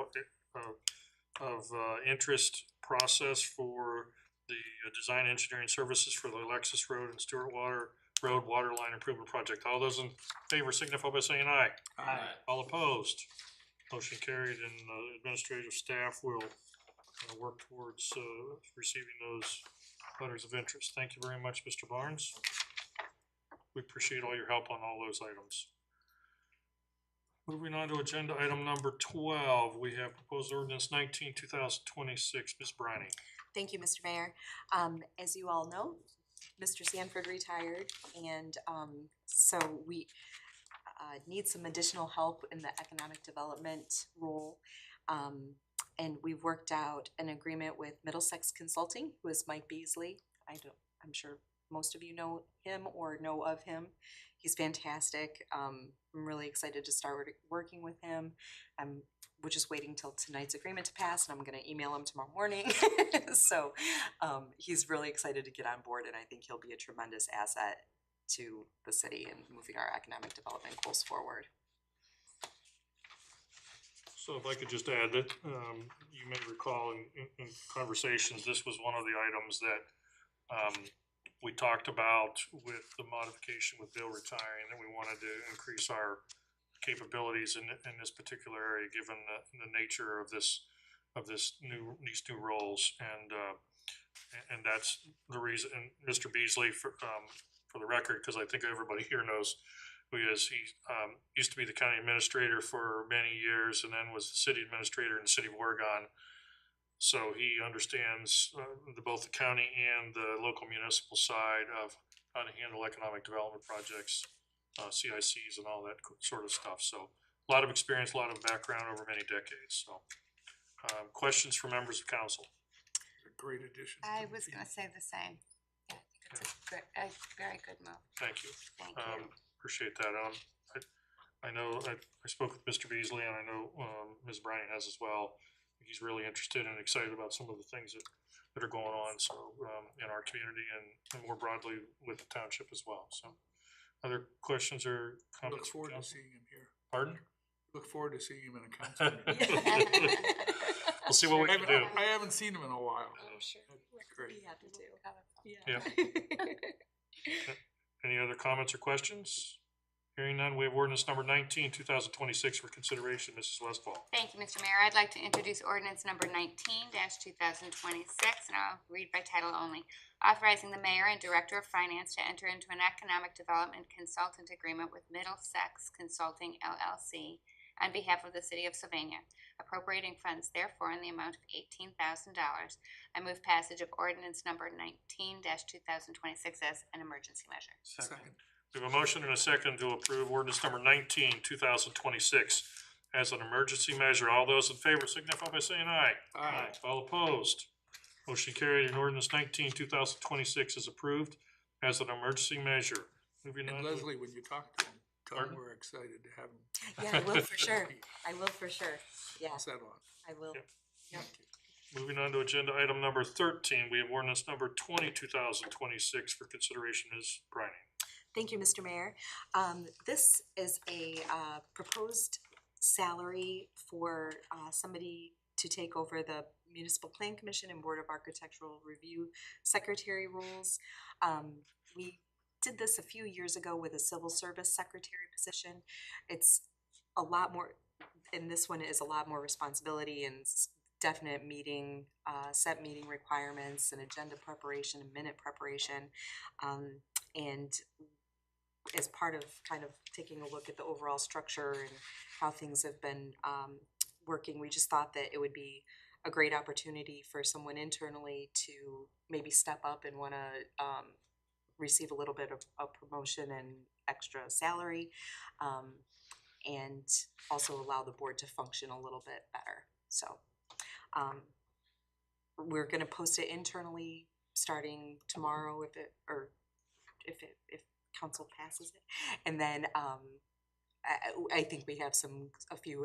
of interest process for the design engineering services for the Alexis Road and Stewart Road Waterline Improvement Project. All those in favor signify by saying aye. Aye. All opposed? Motion carried, and administrative staff will work towards receiving those letters of interest. Thank you very much, Mr. Barnes. We appreciate all your help on all those items. Moving on to agenda item number 12, we have proposed ordinance 19-2026. Ms. Briney. Thank you, Mr. Mayor. As you all know, Mr. Sanford retired, and so we need some additional help in the economic development role. And we've worked out an agreement with Middlesex Consulting, who is Mike Beasley. I'm sure most of you know him or know of him. He's fantastic. I'm really excited to start working with him. We're just waiting till tonight's agreement to pass, and I'm gonna email him tomorrow morning. So he's really excited to get on board, and I think he'll be a tremendous asset to the city and moving our economic development goals forward. So if I could just add that you may recall in conversations, this was one of the items that we talked about with the modification with Bill retiring, that we wanted to increase our capabilities in this particular area, given the nature of these new roles. And And that's the reason, and Mr. Beasley, for the record, because I think everybody here knows who he is, he used to be the county administrator for many years and then was the city administrator in the city of Oregon. So he understands both the county and the local municipal side of how to handle economic development projects, CICs and all that sort of stuff. So a lot of experience, a lot of background over many decades. So questions for members of council? Great addition. I was gonna say the same. Yeah, I think it's a very good move. Thank you. Thank you. Appreciate that. I know, I spoke with Mr. Beasley and I know Ms. Bryan has as well. He's really interested and excited about some of the things that are going on, so, in our community and more broadly with the township as well, so. Other questions or Look comments? forward to Council? seeing him here. Pardon? Look forward to seeing him in a council meeting. We'll see what we can do. I haven't seen him in a while. I'm sure. Great. Be happy to. Yeah. Any other comments or questions? Hearing none, we have ordinance number 19, 2026 for consideration. Mrs. Westfall. Thank you, Mr. Mayor. I'd like to introduce ordinance number 19-2026, and I'll read by title only. Authorizing the mayor and director of finance to enter into an economic development consultant agreement with Middlesex Consulting LLC on behalf of the city of Sylvania, appropriating funds therefore in the amount of $18,000. I move passage of ordinance number 19-2026 as an emergency measure. Second. We have a motion and a second to approve ordinance number 19, 2026 as an emergency measure. All those in favor signify by saying aye. Aye. All opposed? Motion carried and ordinance 19, 2026 is approved as an emergency measure. Moving on And to- Leslie, when you talk to him, tell him Pardon? we're excited to have him. Yeah, I will for sure. I will for sure. Yeah, Settle on. I will. Yep. Yep. Moving on to agenda item number 13, we have ordinance number 20, 2026 for consideration. Ms. Brining. Thank you, Mr. Mayor. This is a proposed salary for somebody to take over the Municipal Plan Commission and Board of Architectural Review Secretary roles. We did this a few years ago with a civil service secretary position. It's a lot more, and this one is a lot more responsibility and definite meeting, set meeting requirements and agenda preparation and minute preparation. And as part of kind of taking a look at the overall structure and how things have been working, we just thought that it would be a great opportunity for someone internally to maybe step up and want to receive a little bit of a promotion and extra salary, and also allow the board to function a little bit better. So we're going to post it internally starting tomorrow if council passes it, and then I think we have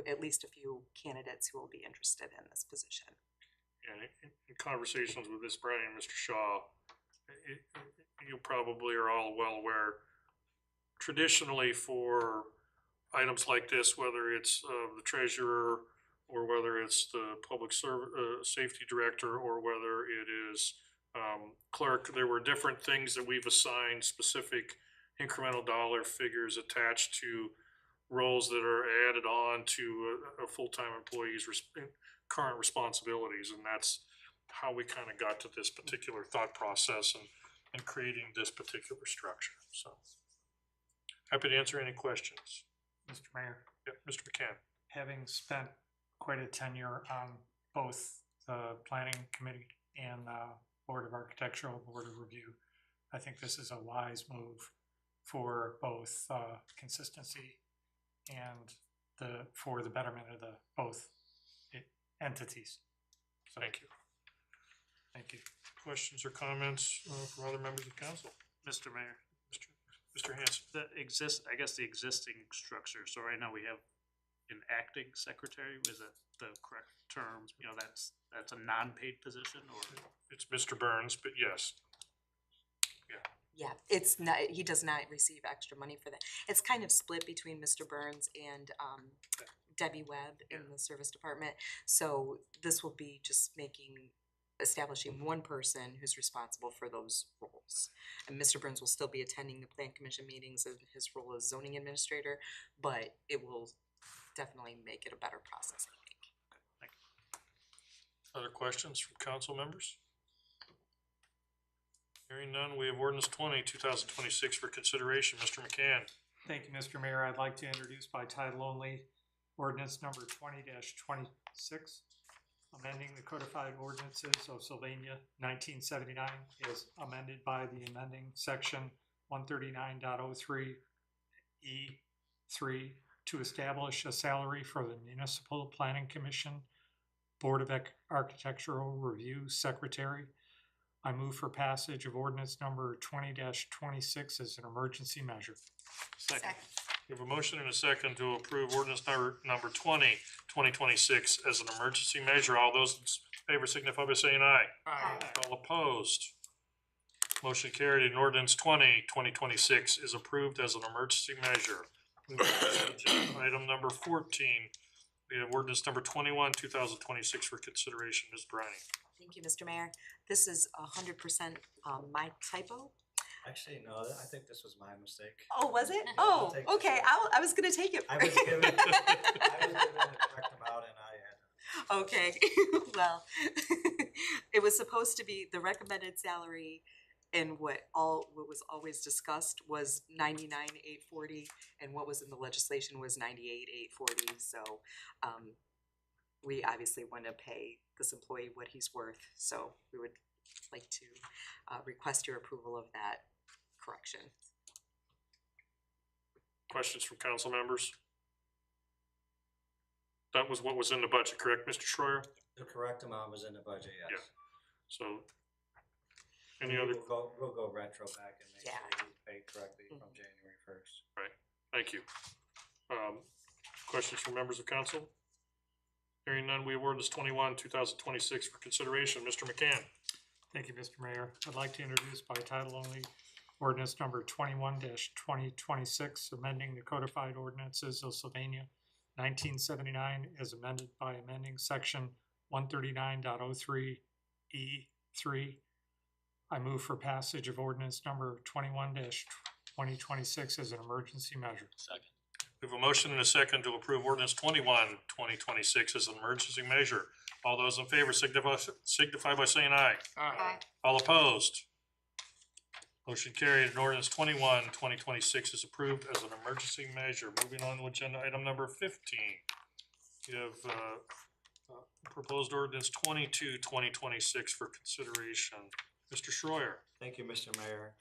at least a few candidates who will be interested in this position. And in conversations with Ms. Bryan and Mr. Shaw, you probably are all well aware, traditionally for items like this, whether it's the treasurer or whether it's the public safety director or whether it is clerk, there were different things that we've assigned specific incremental dollar figures attached to roles that are added on to a full-time employee's current responsibilities, and that's how we kind of got to this particular thought process and creating this particular structure. So happy to answer any questions. Mr. Mayor, Yeah, Mr. McCann. having spent quite a tenure on both the planning committee and Board of Architectural Board of Review, I think this is a wise move for both consistency and for the betterment of the both entities. So, Thank you. thank you. Questions or comments from other members of council? Mr. Mayor, Mr. Hanson. I guess the existing structure, so right now we have an acting secretary, is that the correct term? You know, that's a non-paid position, or? It's Mr. Burns, but yes. Yeah, it's not, he does not receive extra money for that. It's kind of split between Mr. Burns and Debbie Webb in the service department. So this will be just establishing one person who's responsible for those roles. And Mr. Burns will still be attending the plan commission meetings in his role as zoning administrator, but it will definitely make it a better process, I think. Other questions from council members? Hearing none, we have ordinance 2026 for consideration. Mr. McCann. Thank you, Mr. Mayor. I'd like to introduce by title only ordinance number 20-26, amending the codified ordinances of Sylvania 1979 as amended by the amending section 139.03 E3 to establish a salary for the Municipal Planning Commission Board of Architectural Review Secretary. I move for passage of ordinance number 20-26 as an emergency measure. Second. We have a motion and a second to approve ordinance number 2026 as an emergency measure. All those in favor signify by saying aye. Aye. All opposed? Motion carried, and ordinance 2026 is approved as an emergency measure. Moving to agenda item number 14, we have ordinance number 21, 2026 for consideration. Ms. Briney. Thank you, Mr. Mayor. This is 100% my typo. Actually, no, I think this was my mistake. Oh, was it? I'll Oh, take this okay, one. I was gonna take it. I was given the correct amount and I had. Okay, well, it was supposed to be the recommended salary, and what was always discussed was 99,840, and what was in the legislation was 98,840. So, we obviously want to pay this employee what he's worth. So we would like to request your approval of that correction. Questions from council members? That was what was in the budget, correct, Mr. Schroyer? The correct amount was in the budget, yes. So, any other, We'll go retro back and make Yeah. sure he's paid correctly from January 1st. thank you. Questions from members of council? Hearing none, we award this 21, 2026 for consideration. Mr. McCann. Thank you, Mr. Mayor. I'd like to introduce by title only ordinance number 21-2026, amending the codified ordinances of Sylvania 1979 as amended by amending section 139.03 E3. I move for passage of ordinance number 21-2026 as an emergency measure. Second. We have a motion and a second to approve ordinance 21, 2026 as an emergency measure. All those in favor signify by saying aye. Aye. All opposed? Motion carried, and ordinance 21, 2026 is approved as an emergency measure. Moving on to agenda item number 15. We have proposed ordinance 22, 2026 for consideration. Mr. Schroyer. Thank you, Mr. Mayor.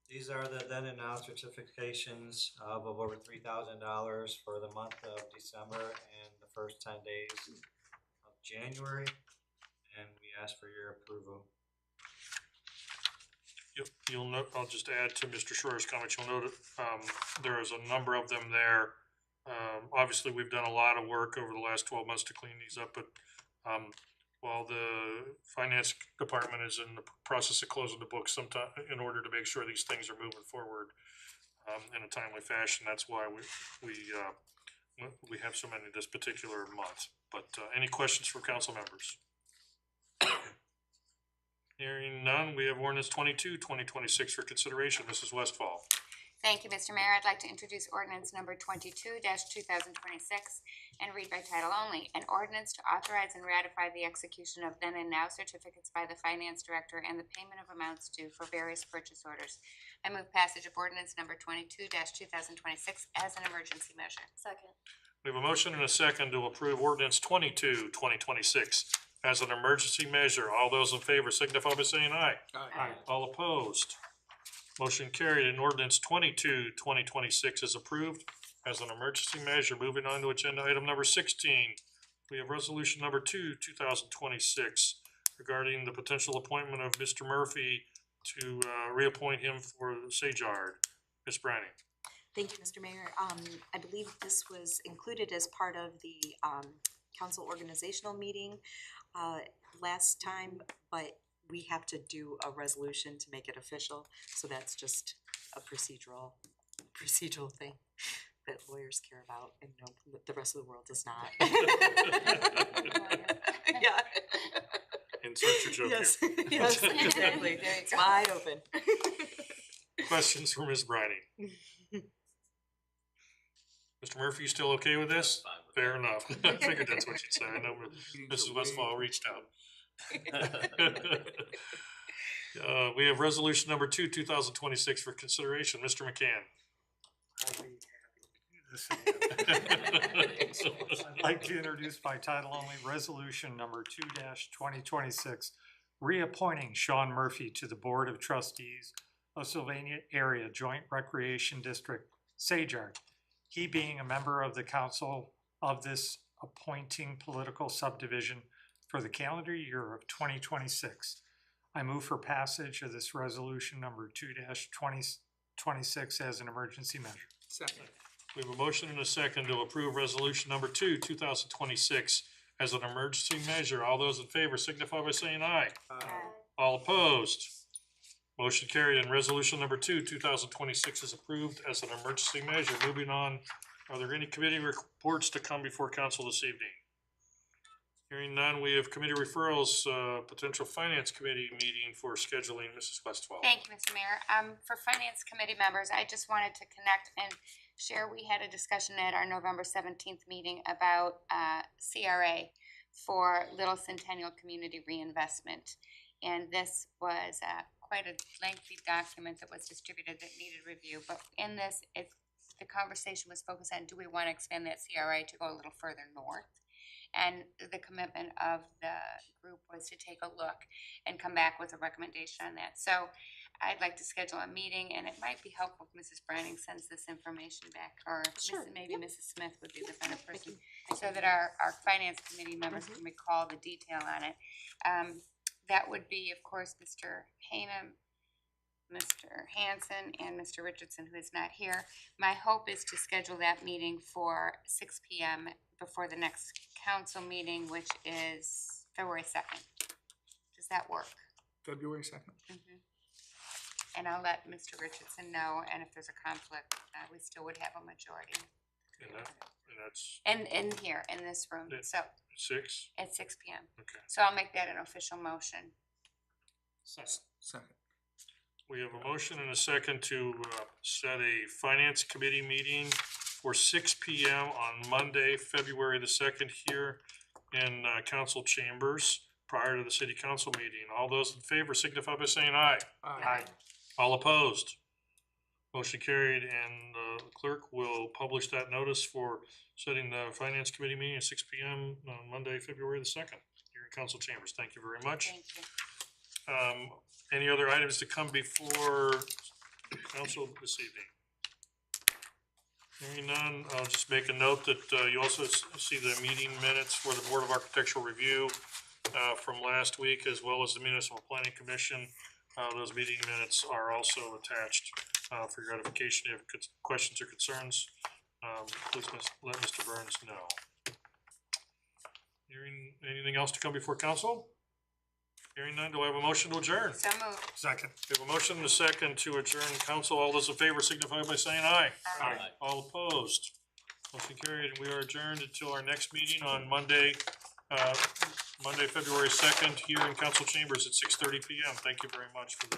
These are the then and now certifications of over $3,000 for the month of December and the first 10 days of January, and we ask for your approval. You'll note, I'll just add to Mr. Schroyer's comments, you'll note, there is a number of them there. Obviously, we've done a lot of work over the last 12 months to clean these up, but, while the finance department is in the process of closing the books sometime in order to make sure these things are moving forward, in a timely fashion, that's why we have so many this particular month. But, any questions from council members? Hearing none, we have ordinance 22, 2026 for consideration. Mrs. Westfall. Thank you, Mr. Mayor. I'd like to introduce ordinance number 22-2026 and read by title only. An ordinance to authorize and ratify the execution of then and now certificates by the finance director and the payment of amounts due for various purchase orders. I move passage of ordinance number 22-2026 as an emergency measure. Second. We have a motion and a second to approve ordinance 22, 2026 as an emergency measure. All those in favor signify by saying aye. Aye. All opposed? Motion carried, and ordinance 22, 2026 is approved as an emergency measure. Moving on to agenda item number 16. We have resolution number 2, 2026 regarding the potential appointment of Mr. Murphy to reappoint him for the Sage-Yard. Ms. Branning. Thank you, Mr. Mayor. I believe this was included as part of the council organizational meeting last time, but we have to do a resolution to make it official, so that's just a procedural thing that lawyers care about, and no, the rest of the world does not. Yeah. Insert your joke Yes, here. yes, exactly. There you It's go. wide open. Questions for Ms. Briney? Mr. Murphy, you still okay with this? Fine with Fair enough. I figured that's what you'd say. I know Mrs. Westfall reached out. We have resolution number 2026 for consideration. Mr. McCann. I'll be happy to do this again. I'd like to introduce by title only, resolution number 2-2026, reappointing Sean Murphy to the Board of Trustees of Sylvania Area Joint Recreation District, SAJARD. He being a member of the council of this appointing political subdivision for the calendar year of 2026. I move for passage of this resolution number 2-2026 as an emergency measure. Second. We have a motion and a second to approve resolution number 2026 as an emergency measure. All those in favor signify by saying aye. All opposed? Motion carried, and resolution number 2026 is approved as an emergency measure. Moving on, are there any committee reports to come before council this evening? Hearing none, we have committee referrals, potential finance committee meeting for scheduling. Mrs. Westfall. Thank you, Mr. Mayor. For finance committee members, I just wanted to connect and share, we had a discussion at our November 17th meeting about CRA for Little Centennial Community Reinvestment. And this was quite a lengthy document that was distributed that needed review. But in this, the conversation was focused on, do we want to expand that CRA to go a little further north? And the commitment of the group was to take a look and come back with a recommendation on that. So I'd like to schedule a meeting, and it might be helpful if Mrs. Browning sends this information back, or Sure, maybe Mrs. Smith would be the better person, so that our finance committee members can recall the detail on it. That would be, of course, Mr. Hanem, Mr. Hanson, and Mr. Richardson, who is not here. My hope is to schedule that meeting for 6 p.m. before the next council meeting, which is February 2nd. Does that work? February 2nd. And I'll let Mr. Richardson know, and if there's a conflict, we still would have a majority. And that's In here, in this room, Yeah. so 6? at 6 p.m. Okay. So I'll make that an official motion. Second. We have a motion and a second to set a finance committee meeting for 6 p.m. on Monday, February the 2nd, here in council chambers prior to the city council meeting. All those in favor signify by saying aye. Aye. All opposed? Motion carried, and the clerk will publish that notice for setting the finance committee meeting at 6 p.m. on Monday, February the 2nd, here in council chambers. Thank you very much. Thank you. Any other items to come before council this evening? Hearing none, I'll just make a note that you also see the meeting minutes for the Board of Architectural Review from last week, as well as the Municipal Planning Commission. Those meeting minutes are also attached for your edification. If you have questions or concerns, please let Mr. Burns know. Hearing anything else to come before council? Hearing none, do I have a motion to adjourn? So moved. Second. We have a motion and a second to adjourn council. All those in favor signify by saying aye. Aye. All opposed? Motion carried, and we are adjourned until our next meeting on Monday, February 2nd, here in council chambers at 6:30 p.m. Thank you very much for the